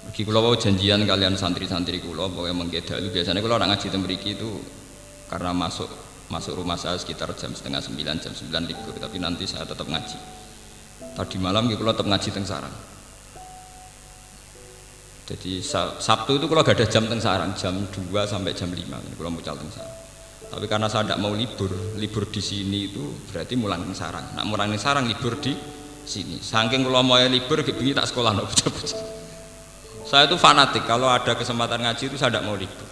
S1: Mergi kula wau janjian kalian santri-santri kula pokoke mengke dalu biasanya kula ora ngaji teng mriki itu karena masuk rumah saya sekitar jam setengah 9, jam 9 libur, tapi nanti saya tetap ngaji. Tadi malam kita tetap ngaji teng sarang. Jadi Sabtu itu kalau gak ada jam teng sarang, jam 2 sampai jam 5 kalau mucal teng sarang. Tapi karena saya tidak mau libur di sini itu berarti mulang teng sarang. Nak mulang teng sarang libur di sini. Saking kalau mau libur begini tak sekolah no bocah-bocah. Saya itu fanatik kalau ada kesempatan ngaji itu saya tidak mau libur.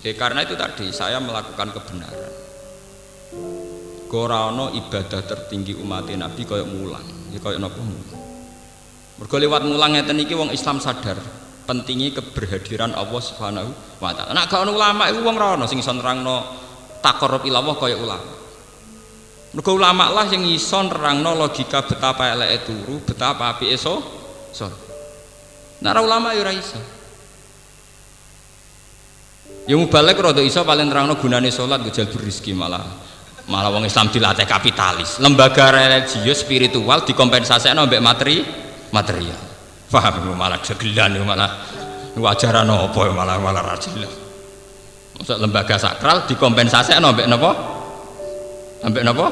S1: Jadi karena itu tadi saya melakukan kebenaran. Ora ana ibadah tertinggi umat Nabi kaya mulang. Ya kaya napa mulang. Mergo liwat mulang ngeten iki wong Islam sadar pentingnya keberhadiran Allah Subhanahu wa taala. Nek gak ono ulama iku wong ora ono sing iso nerangno taqarrub ila Allah kaya ulama. Mergo ulama lah yang iso nerangno logika betapa eleke turu, betapa apike salat. Nek ulama ya ora iso. Ya mubalek rada iso paling nerangno gunane salat go jalbur rezeki malah wong Islam dilatih kapitalis. Lembaga religius spiritual dikompensasekno mbek material. Paham malah jegelan malah ajaran apa malah ra jelas. Masuk lembaga sakral dikompensasekno mbek napa? Ambek napa?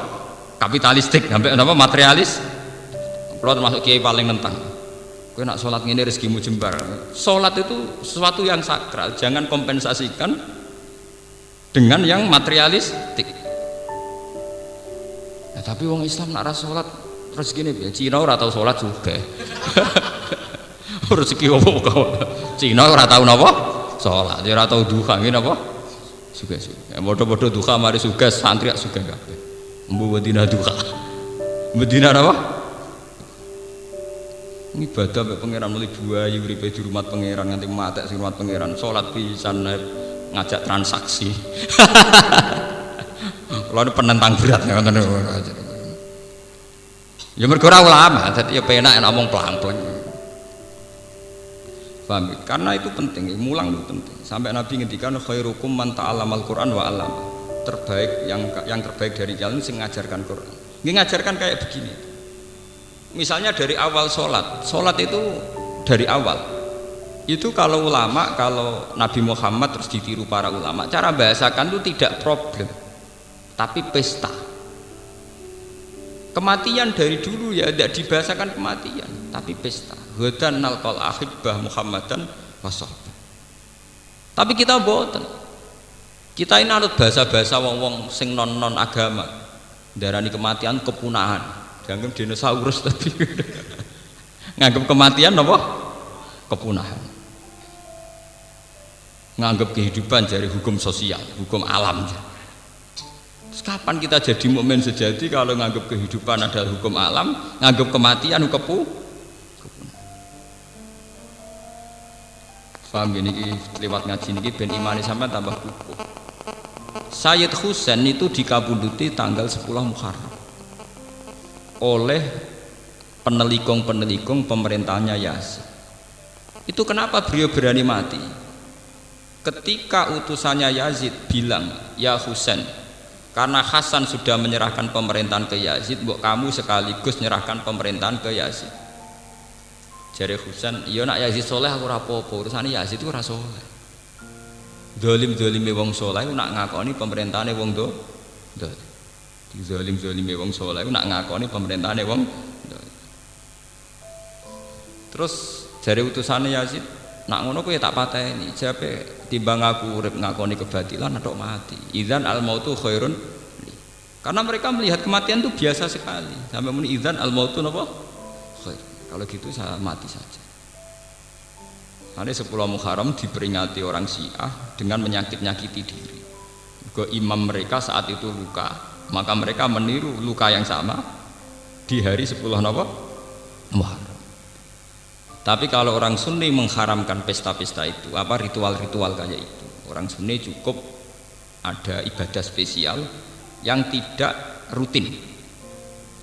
S1: Kapitalistik, ambek napa? Materialis. Kalau termasuk kiai paling nentang. Kowe nak salat ngene rezekimu jembar. Salat itu sesuatu yang sakral, jangan kompensasikan dengan yang materialistik. Ya, tapi wong Islam nak ra salat terus gini piye? Cina ora tau salat juga. Rezeki opo kok. Cina ora tau napa? Salat, ora tau duha ngene apa? Suga-suga. Ya padha-padha duha mari sugas santri suga kabeh. Mbu wedina duha. Medina apa? Ibadah mek pangeran muli buayu uripe di rumah pangeran nganti matek sing rumah pangeran. Salat pisan ngajak transaksi. Kalau ini penentang berat ya, ya mergo ora ulama, jadi ya penak ngomong pelan-pelan. Paham? Karena itu penting, mulang itu penting. Sampai Nabi ngendikan khairukum man ta'allamal Qur'an wa 'allama. Terbaik yang terbaik dari kalian sing ngajarkan Quran. Nggih ngajarkan kayak begini. Misalnya dari awal sholat itu dari awal. Itu kalau ulama, kalau Nabi Muhammad terus ditiru para ulama, cara bahasakan itu tidak problem. Tapi pesta kematian dari dulu ya tidak dibahasakan kematian tapi pesta hudan nalqal ahibbah Muhammadan wasahbah. Tapi kita boten, kita ini anut bahasa-bahasa wong-wong sing non agama darani kematian kepunahan, dianggap dinosaurus tapi nganggap kematian apa? Kepunahan, nganggap kehidupan dari hukum sosial, hukum alam. Kapan kita jadi mukmin sejati kalau nganggap kehidupan adalah hukum alam, nganggap kematian hukum paham gini lewat ngaji niki ben imani sampean tambah kukuh. Sayyid Husain itu dikabunduti tanggal 10 Muharram oleh penelikung pemerintahnya Yazid. Itu kenapa beliau berani mati? Ketika utusannya Yazid bilang, "Ya Husain, karena Hasan sudah menyerahkan pemerintahan ke Yazid, mbok kamu sekaligus menyerahkan pemerintahan ke Yazid." Jare Husain, "Iya nak Yazid soleh aku ora apa-apa, urusane Yazid itu ora soleh. Zalim-zalime wong soleh nak ngakoni pemerintahane wong do. Zalim-zalime wong soleh nak ngakoni pemerintahane wong do." Terus jare utusane Yazid, Nak ngono kowe tak pateni, jape timbang aku urip ngakoni kebatilan atok mati. Idzan al mautu khairun. Karena mereka melihat kematian itu biasa sekali. Sampai muni idzan al mautu napa? Khair. Kalau gitu saya mati saja. Ada 10 Muharram diperingati orang Syiah dengan menyakit-nyakiti diri. Ke imam mereka saat itu luka, maka mereka meniru luka yang sama di hari 10 napa? Muharram. Tapi kalau orang Sunni mengharamkan pesta-pesta itu, apa ritual-ritual kayak itu, orang Sunni cukup ada ibadah spesial yang tidak rutin.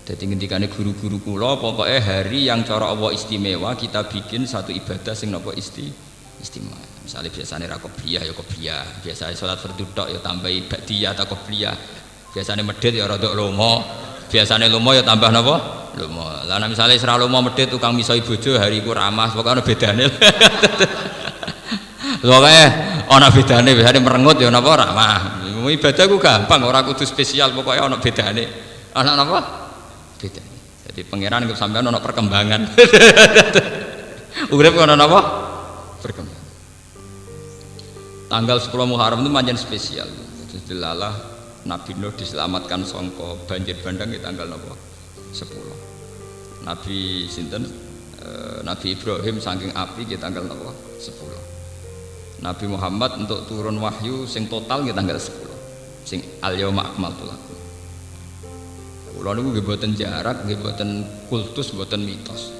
S1: Jadi ngendikane guru-guru kula, pokoknya hari yang cara Allah istimewa kita bikin satu ibadah sing napa istimewa. Misalnya biasanya ra qobliyah ya qobliyah, biasanya salat fardhu tok ya tambahi ba'diyah atau qobliyah. Biasanya medhit ya rada lomo, biasanya lomo ya tambah napa? Lomo. Lah nek misale sira lomo medhit tukang misoi bojo hari iku ramah, pokoke ana bedane. Pokoke ana bedane, biasane merengut ya napa ramah. Ibadah ku gampang, ora kudu spesial, pokoke ana bedane. Ana napa? Bedane. Jadi pangeran kok sampean ana perkembangan. Urip ana napa? Perkembangan. Tanggal 10 Muharram itu manjen spesial. Dilalah Nabi Nuh diselamatkan sangka banjir bandang di tanggal napa? 10. Nabi sinten? Nabi Ibrahim saking api di tanggal napa? 10. Nabi Muhammad untuk turun wahyu sing total di tanggal 10. Sing al-yauma akmaltu lakum. Kula niku nggih boten jarak, nggih boten kultus, boten mitos.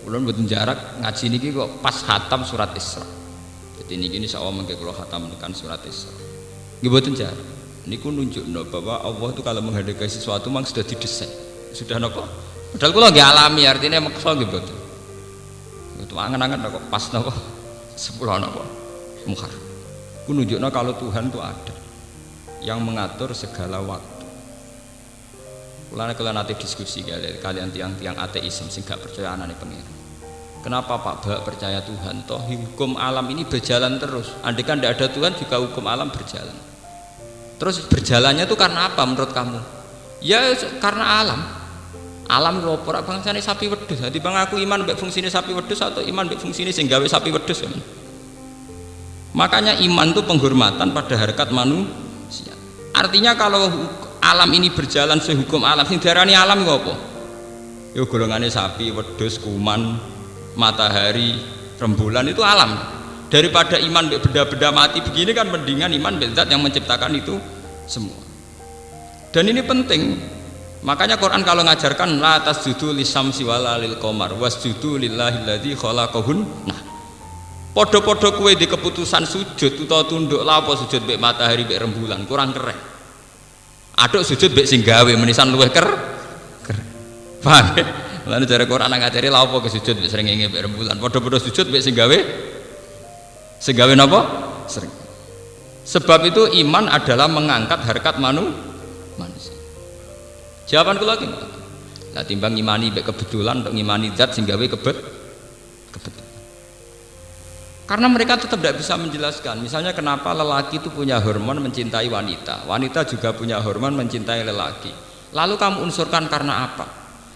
S1: Kula boten jarak ngaji niki kok pas khatam surat Isra. Jadi niki insyaallah mengke kula khatamkan surat Isra. Nggih boten jarak. Niku nunjukno bahwa Allah itu kalau menghadirkan sesuatu memang sudah didesain. Sudah napa? Padahal kula nggih alami, artinya maksa nggih boten. Itu angen-angen kok pas napa? 10 napa? Muharram. Ku nunjukno kalau Tuhan itu ada yang mengatur segala waktu. Kalau nanti diskusi kalian tiang-tiang ateisme sing gak percaya anane pengiran. Kenapa Pak Bak percaya Tuhan? Toh hukum alam ini berjalan terus. Andai kan tidak ada Tuhan juga hukum alam berjalan. Terus berjalannya itu karena apa menurut kamu? Ya karena alam. Alam lopor bangsane sapi wedhus. Dadi bang aku iman mbek fungsine sapi wedhus atau iman mbek fungsine sing gawe sapi wedhus. Makanya iman itu penghormatan pada harkat manusia. Artinya kalau alam ini berjalan sehukum alam, sing diarani alam iku apa? Ya golongane sapi, wedhus, kuman, matahari, rembulan itu alam. Daripada iman benda-benda mati begini kan mendingan iman zat yang menciptakan itu semua. Dan ini penting. Makanya Quran kalau ngajarkan la tasjudu lisyamsi wala lil qamar wasjudu lillahilladzi khalaqahun. Nah, podo-podo kowe di keputusan sujud utawa tunduk la apa sujud mbek matahari mbek rembulan kurang keren. Aduk sujud mbek sing gawe menisan luwih keren. Paham? Lan jare Quran ngajari la apa kesujud mbek srengenge mbek rembulan. Podo-podo sujud mbek sing gawe napa? Sering. Sebab itu iman adalah mengangkat harkat manusia. Jawaban kula iki. Lah timbang ngimani mbek kebetulan untuk ngimani zat sing gawe kebetulan. Karena mereka tetap tidak bisa menjelaskan. Misalnya kenapa lelaki itu punya hormon mencintai wanita, wanita juga punya hormon mencintai lelaki. Lalu kamu unsurkan karena apa?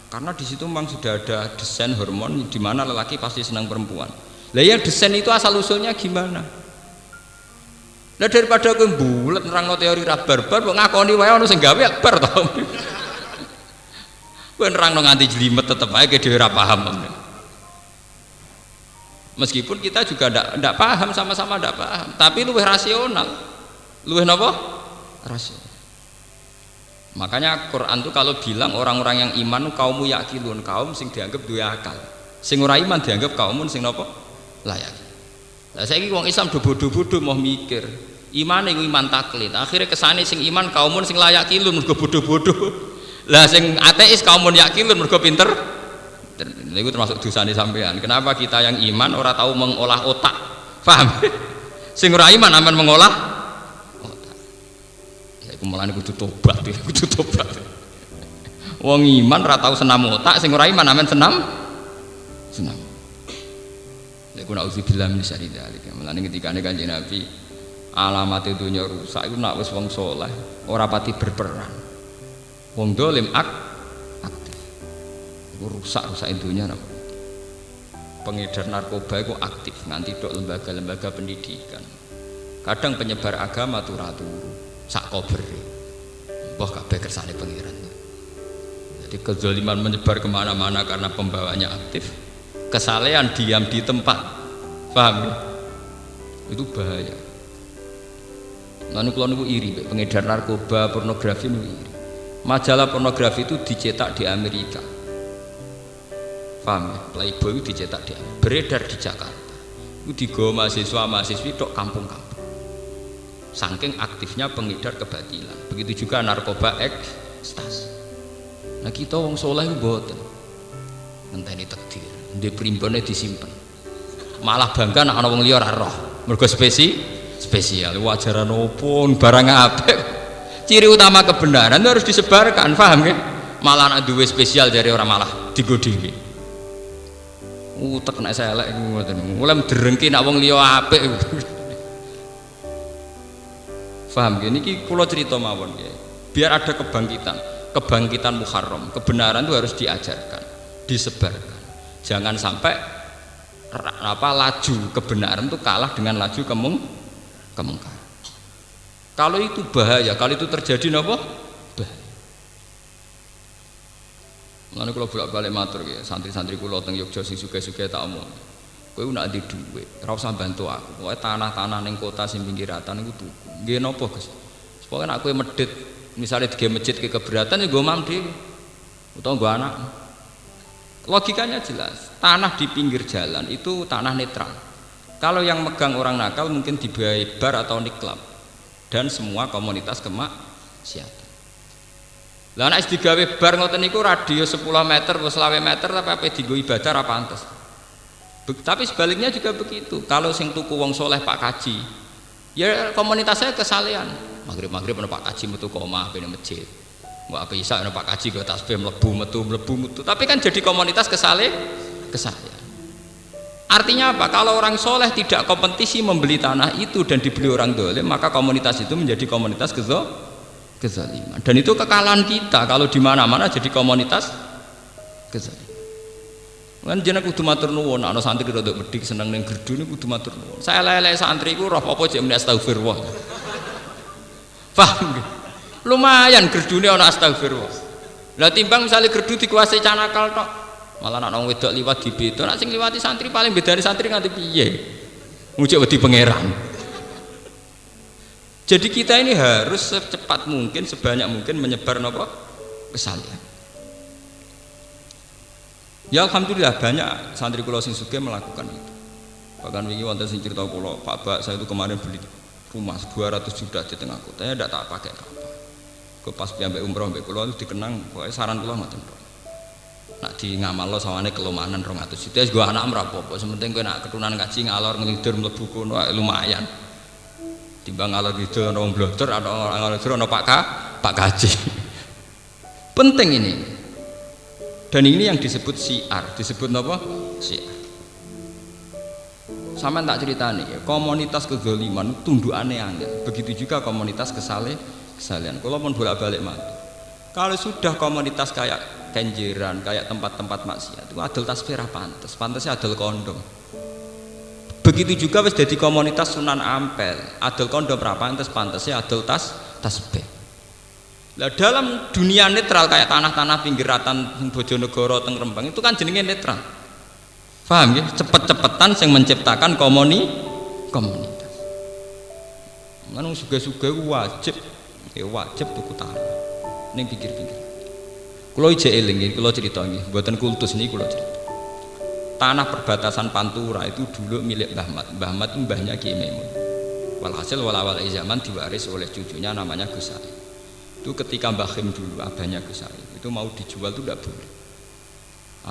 S1: Karena di situ memang sudah ada desain hormon di mana lelaki pasti senang perempuan. Lah ya desain itu asal usulnya gimana? Lah daripada kowe bulet nerangno teori ra barbar kok ngakoni wae ono sing gawe akbar to. Kowe nerangno nganti jlimet tetep ae dhewe ra paham. Meskipun kita juga tidak paham, sama-sama tidak paham, tapi luwih rasional, luwih napa? Rasional. Makanya Quran itu kalau bilang orang-orang yang iman kaum yakilun, kaum sing dianggap duwe akal. Sing ora iman dianggap kaum sing napa? Layak. Lah saiki wong Islam do bodho-bodho mau mikir. Imane iku iman taklid. Akhire kesane sing iman kaum sing layak kilun mergo bodho-bodho. Lah sing ateis kaum yakilun mergo pinter. Itu termasuk dosane sampean. Kenapa kita yang iman ora tahu mengolah otak? Paham? Sing ora iman aman mengolah otak. Ya iku mulane kudu tobat, kudu tobat. Wong iman ora tahu senam otak, sing ora iman aman senam. Lha iku nauzubillah min syarri dzalik. Mulane ketikane Kanjeng Nabi alamat dunya rusak iku nek wis wong saleh ora pati berperan. Wong dolim rusak dunia. pengedar narkoba itu aktif nganti dok lembaga-lembaga pendidikan. Kadang penyebar agama turu sak kobere. Wah kabeh kersane pangeran. Jadi kezaliman menyebar kemana-mana karena pembawanya aktif. Kesalehan diam di tempat. Paham ya? Itu bahaya. Lalu kalau niku iri, pengedar narkoba, pornografi niku iri. Majalah pornografi itu dicetak di Amerika. Paham ya? Playboy itu dicetak di Amerika. Beredar di Jakarta. Itu digawa mahasiswa-mahasiswi tok kampung-kampung. Saking aktifnya pengedar kebatilan. Begitu juga narkoba ekstasi. Nah kita wong soleh itu mboten. Ngenteni takdir. Ndek primbone disimpen. Malah bangga nek ana wong liya ora roh. Mergo spesial wajaran opon barang apik. Ciri utama kebenaran itu harus disebarkan, paham kan? Malah nek duwe spesial dari orang malah digo dhewe. Utek nek saya elek iku ngoten. Mulai derengki nek wong liya apik. Paham gini, niki kula cerita mawon nggih. Biar ada kebangkitan Muharram. Kebenaran itu harus diajarkan, disebarkan. Jangan sampai laju kebenaran itu kalah dengan laju kemungkaran. Kalau itu bahaya, kalau itu terjadi napa? Bahaya. Mulane kula bolak-balik matur nggih, santri-santri kula teng Yogya sing sugih-sugih tak omong. Kowe nak di dhuwit, ora usah bantu aku. Pokoke tanah-tanah ning kota sing pinggiratan niku tuku. Nggih napa, Gus? Pokoke nek kowe medhit, misale dige masjid ke keberatan ya nggo mam dhewe. Utawa nggo anak. Logikanya jelas. Tanah di pinggir jalan itu tanah netral. Kalau yang megang orang nakal mungkin dibayar bar atau niklab dan semua komunitas kemaksiatan. Lah nek digawe bar ngoten niku radius 10 meter atau 20 meter tapi ape dienggo ibadah ora pantes. Tapi sebaliknya juga begitu. Kalau sing tuku wong soleh Pak Kaji, ya komunitasnya kesalehan. Maghrib ana Pak Kaji metu ke omah ben masjid. Mbak apa isa ana Pak Kaji go tasbih mlebu metu. Tapi kan jadi komunitas kesalehan. Artinya apa? Kalau orang soleh tidak kompetisi membeli tanah itu dan dibeli orang dolim, maka komunitas itu menjadi komunitas kezaliman. Dan itu kekalahan kita kalau di mana-mana jadi komunitas kezaliman. Kan jeneng kudu matur nuwun, ana santri rada medhik seneng ning gerdu niku kudu matur nuwun. Saya elek-elek santri ku roh apa jek muni astagfirullah. Paham nggih? Lumayan gerdune ana astagfirullah. Lah timbang misalnya gerdu dikuasai canakal tok. Malah nek wong wedok liwat dibeda, nek sing liwati santri paling bedane santri nganti piye? Ngucuk wedi pangeran. Jadi kita ini harus secepat mungkin, sebanyak mungkin menyebar napa? Kesalehan. Ya alhamdulillah banyak santri kula sing sugih melakukan itu. Bahkan wingi wonten sing cerita kula, Pak Bak saya itu kemarin beli rumah 200 juta di tengah kota, ya ndak tak pakai apa. Ke pas piambek umroh mbek kula itu dikenang, pokoke saran kula ngoten tok. Nak di ngamalno sawane kelumanan 200 juta wis go anak ora apa-apa, sementing kowe nak keturunan kaji ngalor nglidur mlebu kono lumayan. Timbang ngalor ngidul ana wong blodor, ana ngalor ngidul ana Pak Kaji. Penting ini. Dan ini yang disebut syiar, disebut apa? Syiar. Sama tak ceritani ya, komunitas kezaliman tundukane angel. Begitu juga komunitas kesalehan. Kalau pun bolak-balik mati. Kalau sudah komunitas kayak kenjeran, kayak tempat-tempat maksiat, itu adol tasbih pantes, pantesnya adol kondom. Begitu juga wis jadi komunitas Sunan Ampel, adol kondom ra pantes, pantesnya adol tasbih. Nah, dalam dunia netral kayak tanah-tanah pinggiratan Bojonegoro teng Rembang itu kan jenenge netral. Paham ya? Cepet-cepetan yang menciptakan komunitas. Manung suge-suge wajib tuku tanah ning pinggir-pinggir. Kula ijek eling, kula cerita nggih, mboten kultus niki kula cerita. Tanah perbatasan Pantura itu dulu milik Mbah Mat. Mbah Mat itu mbahnya Ki Memun. Walhasil awal zaman diwaris oleh cucunya namanya Gus Said. Itu ketika Mbah Khim dulu abahnya Gus Said itu mau dijual itu tidak boleh.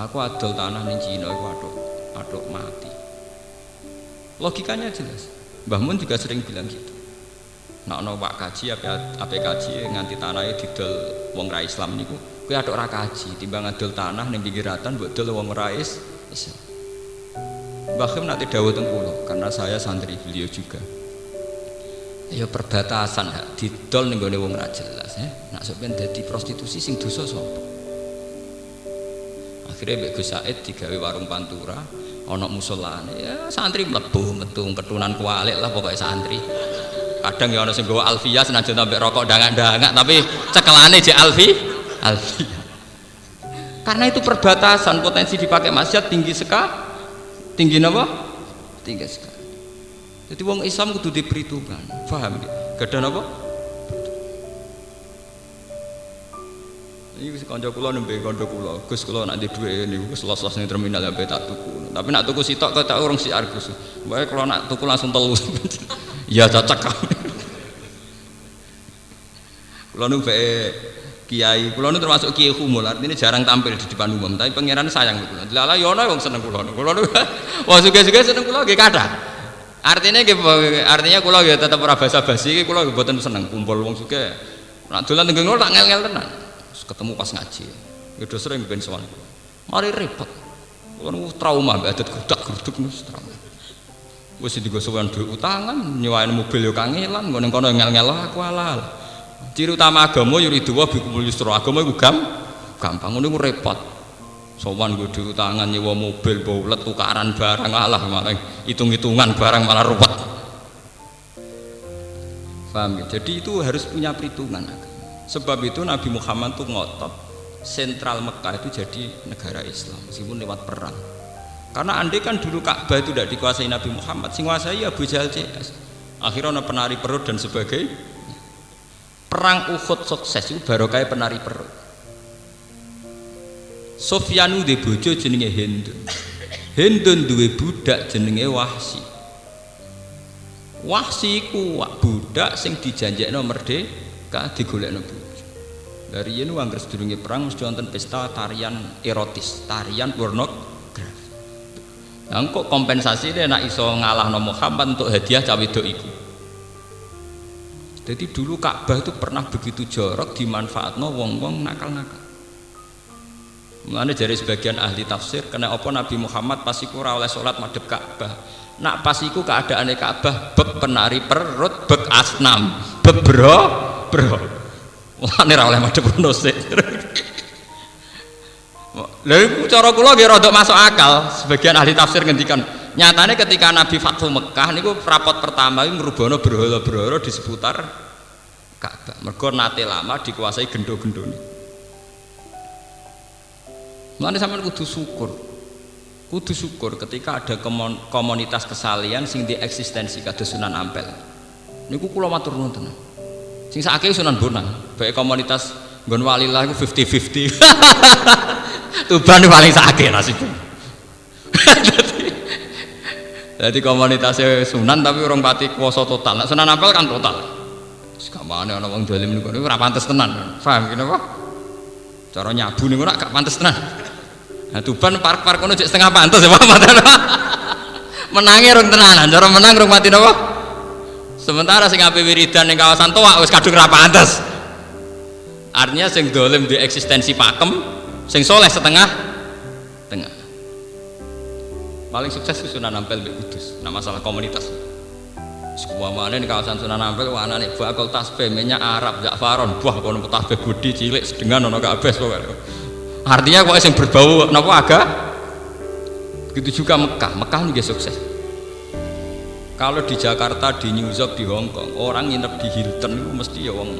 S1: Aku adol tanah ning Cina itu aduk mati. Logikanya jelas. Mbah Mun juga sering bilang gitu. Nek ana Pak Kaji apa kaji nganti tanahnya didol wong ra Islam niku, kowe aduk ra kaji timbang adol tanah ning pinggiratan mbok dol wong ra Islam. Mbah Khim nanti dawuh teng kula karena saya santri beliau juga. Ya perbatasan hak didol ning gone wong ra jelas ya. Nak sampeyan dadi prostitusi sing dosa sapa? Akhirnya Mbak Gus Said digawe warung pantura, ana musolane. Ya santri mlebu metu ketunan kualik lah pokoknya santri. Kadang ya ana sing nggawa Alfiyah senajan tambah rokok dangak-dangak tapi cekelane jek Alfiyah. Karena itu perbatasan potensi dipakai maksiat tinggi tinggi napa? Tinggi sekali. Jadi wong Islam kudu diperhitungkan. Paham nggih? Gadah napa? Ini kanca kula nembe kanca kula. Gus kula nak ndek dhuwit niku wis los-los ning terminal ya tak tuku. Tapi nak tuku sitok kok tak urung siar Gus. Wae kula nak tuku langsung telu. Ya cocok. Kula nu kiai, kula nu termasuk kiai khumul, artinya jarang tampil di depan umum, tapi pangeran sayang kula. Lala yo ana wong seneng kula. Kula nu wong sugih-sugih seneng kula nggih kathah. Artinya kula ya tetep ora basa-basi iki kula mboten seneng kumpul wong sugih. Nak dolan teng ngono tak ngel-ngel tenan. Ketemu pas ngaji. Ya do sering ben sowan kula. Mari repot. Kula nu trauma mbek adat gudak-guduk nus trauma. Wis digo sowan duit utangan, nyewain mobil yo kangelan, ngene kono ngel-ngel aku halal. Ciri utama agama yuridu wa bikumul yusra. Agama iku gampang ngono iku repot. Sowan nggo duit utangan nyewa mobil baulet tukaran barang alah malah hitung-hitungan barang malah ruwet. Paham ya? Jadi itu harus punya perhitungan. Sebab itu Nabi Muhammad tuh ngotot sentral Mekah itu jadi negara Islam meskipun lewat perang. Karena andai kan dulu Ka'bah itu tidak dikuasai Nabi Muhammad, sing kuasai Abu Jahal CS. Akhirnya ada penari perut dan sebagainya. Perang Uhud sukses itu barokah penari perut. Sofyanu de bojo jenenge Hindun. Hindun duwe budak jenenge Wahsi. Wahsi iku budak sing dijanjekno merdeka digolekno bojo. Dari yen anggere sedurunge perang mesti wonten pesta tarian erotis, tarian pornografi. Nah, kok kompensasi dia nak iso ngalahno Muhammad untuk hadiah cawe wedok iku. Jadi dulu Ka'bah itu pernah begitu jorok dimanfaatno wong-wong nakal-nakal. Mulane dari sebagian ahli tafsir kena apa Nabi Muhammad pas iku ora oleh salat madhep Ka'bah. Nak pas iku keadaane Ka'bah bek penari perut, bek asnam, bek bro. Mulane ora oleh madhep ngono sik. Lha iku cara kula nggih rada masuk akal. Sebagian ahli tafsir ngendikan, nyatane ketika Nabi Fathu Mekah niku rapot pertama iku ngrubono berhala-berhala di seputar Ka'bah. Mergo nate lama dikuasai gendo-gendone. Mulane sampean kudu syukur. Kudu syukur ketika ada komunitas kesalian sing di eksistensi kados Sunan Ampel. Niku kula matur nuwun tenan. Sing sakake Sunan Bonang, bae komunitas nggon walillah iku 50-50. Tuban paling sakit nasibnya. Jadi komunitasnya Sunan tapi orang pati kuasa total. Nah, Sunan Ampel kan total. Sekamane ana wong dolim niku ora pantes tenan. Paham kene apa? Cara nyabu niku ora gak pantes tenan. Nah, Tuban park-park kono cek setengah pantes ya Pak. Menange rong tenanan, cara menang rong mati napa? Sementara sing ape wiridan ning kawasan Toak wis kadung ra pantes. Artinya sing dolim di eksistensi pakem, sing soleh setengah tengah. Paling sukses itu Sunan Ampel mbek Kudus. Nah masalah komunitas. Semuanya di kawasan Sunan Ampel wana nih bakal tasbih minyak Arab Ja'faron buah kono tasbih budi cilik sedengan ono kabeh pokoknya. Artinya kok yang berbau napa agak begitu juga Mekah juga sukses. Kalau di Jakarta, di New York, di Hong Kong orang nginep di Hilton itu mesti ya wong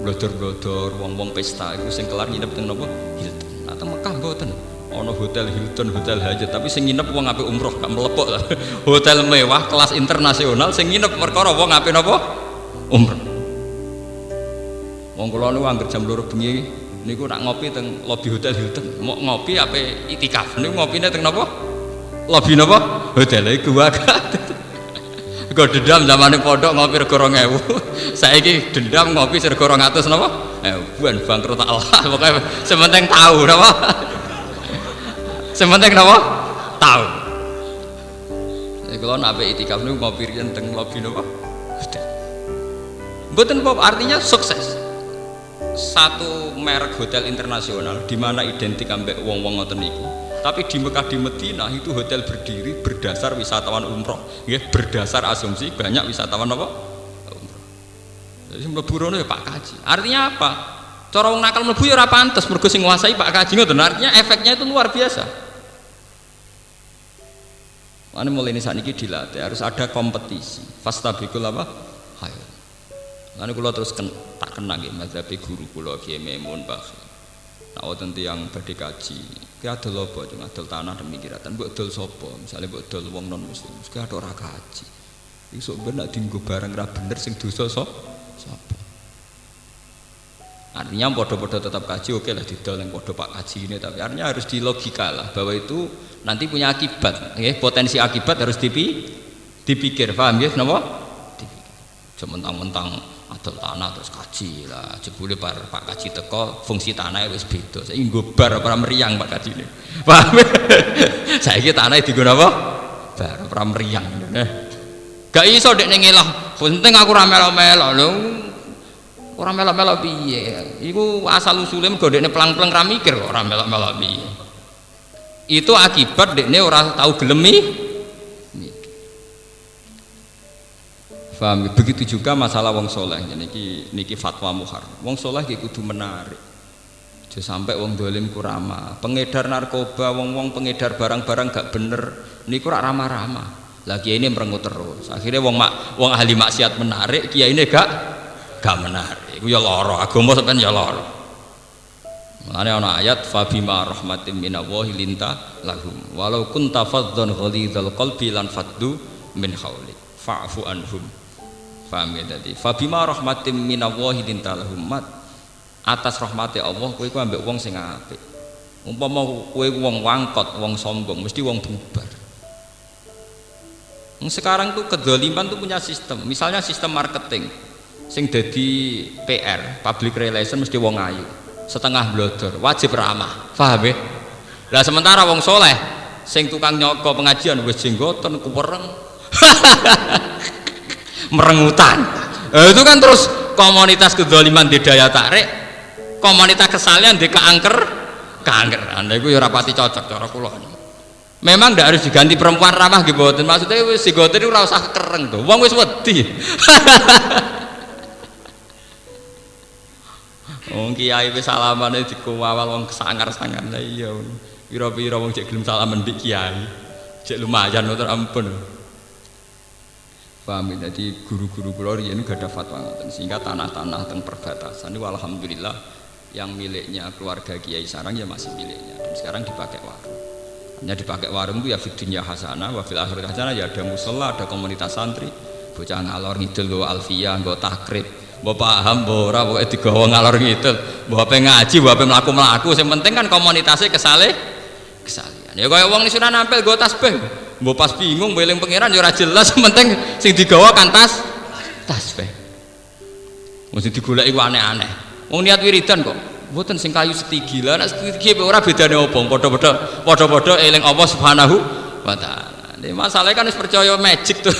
S1: blodor-blodor, wong pesta itu sing kelar nginep teng napa Hilton. Atau Mekah mboten. Ono hotel Hilton, hotel Hajat, tapi sing nginep wong ape umroh gak melepok lah. Hotel mewah kelas internasional sing nginep perkara wong ape napa umroh. Wong kula niku anggere jam 2 bengi niku nak ngopi teng lobi hotel Hilton. Mau ngopi ape itikaf niku ngopine teng napa? Lobi napa? Hotel iku wae. Kok dendam zamane pondok ngopi rego 2000. Saiki dendam ngopi rego 200 napa? Buan bangkrut Allah. Pokoke sementing tahu napa? Sementing napa? Tahu. Nek kula nak ape itikaf niku ngopi riyen teng lobi napa? Hotel. Mboten apa artinya sukses. Satu merek hotel internasional di mana identik ambek wong-wong ngoten niku. Tapi di Mekah di Medina itu hotel berdiri berdasar wisatawan umroh, ya, berdasar asumsi banyak wisatawan apa? Umroh. Jadi mlebu rono ya Pak Kaji. Artinya apa? Cara wong nakal mlebu ya ora pantes mergo sing nguasai Pak Kaji ngoten. Artinya efeknya itu luar biasa. Mane mulai ini saat ini dilatih harus ada kompetisi. Fastabiqul apa? Khairat. Lalu kula terus tak kenang nggih mazhab guru kula Kiai Maimun Bakhi. Nak wonten tiyang badhe kaji, ki adol apa cung adol tanah demi kiratan mbok dol sapa? Misale mbok dol wong non muslim, ki ada ora kaji. Iku sok ben nak dienggo barang ra bener sing dosa sapa? Artinya podo-podo tetap kaji, oke lah didol yang podo Pak Kaji ini, tapi artinya harus dilogika lah bahwa itu nanti punya akibat, ya, potensi akibat harus dipikir, paham ya, kenapa? Dipikir. Mentang-mentang adol tanah terus kaji lah, jebule Pak Kaji teko fungsi tanah wis beda, saya nggobar ora meriang Pak Kaji ini, paham? Saya kira tanah digunakan apa? Bar ora meriang, gak iso dek ngelah, penting aku ramel-ramel lho. Orang melok-melok piye? Iku asal usulnya mergo dekne pelang-pelang ra mikir kok ora melok-melok piye. Itu akibat dekne ora tahu gelemi mikir. Paham? Begitu juga masalah wong soleh. Niki fatwa muhar. Wong soleh ki kudu menarik. Aja sampai wong dolim ku ramah. Pengedar narkoba, wong-wong pengedar barang-barang gak bener niku ora ramah-ramah. Lah kiai ini merengut terus. Akhirnya wong ahli maksiat menarik, kiai ini gak menarik. Iku ya lara, agama sampean ya lara. Mulane ana ayat fa bima rahmatin minallahi linta lahum walau kunta faddan ghalidhal qalbi lan faddu min haulik fa'fu anhum. Paham ya tadi? Fa bima rahmatin minallahi linta lahum mat. Atas rahmati Allah kowe iku ambek wong sing apik. Umpama kowe wong wangkot, wong sombong, mesti wong bubar. Sekarang tuh kedzaliman tuh punya sistem. Misalnya sistem marketing. Sing dadi PR, public relation mesti wong ayu, setengah blodor, wajib ramah, paham ya? Lah sementara wong soleh, sing tukang nyoko pengajian wis jenggoten kupereng, merengutan. Itu kan terus komunitas kedzaliman di daya tarik, komunitas kesalahan di keangkeran. Iku ya rapati cocok cara kula. Memang ndak harus diganti perempuan ramah nggih mboten. Maksudnya wis jenggoten ora usah kereng to. Wong wis wedi. Wong kiai wis salamane dikuwawal wong sangar-sangar. Lah iya. Pira-pira wong cek gelem salaman mbek kiai. Cek lumayan motor ampun. Paham ya? Jadi guru-guru kula riyen gadah fatwa ngoten. Sehingga tanah-tanah teng perbatasan itu alhamdulillah yang miliknya keluarga Kiai Sarang ya masih miliknya. Dan sekarang dipakai warung. Hanya dipakai warung itu ya fid dunya hasanah wa fil akhirati hasanah, ya ada musala, ada komunitas santri. Bocah ngalor ngidul nggo alfiyah, nggo takrib. Mbok paham mbok ora pokoke digawa ngalor ngidul, mbok ape ngaji, mbok ape mlaku-mlaku, sing penting kan komunitasnya kesalihan. Ya kaya wong Sunan Ampel nggo tasbih, mbok pas bingung eling pangeran ya ora jelas, sing penting sing digawa kan tasbih. Mesti digoleki ku aneh-aneh. Wong niat wiridan kok mboten sing kayu setigi. Lah nek setigi ora bedane opo? Padha-padha eling Allah Subhanahu wa taala. Masalahnya kan wis percaya magic tuh.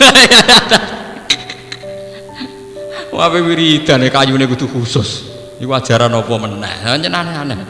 S1: Wae wiridan kayune kudu khusus. Iku ajaran apa meneh? Anjen aneh-aneh.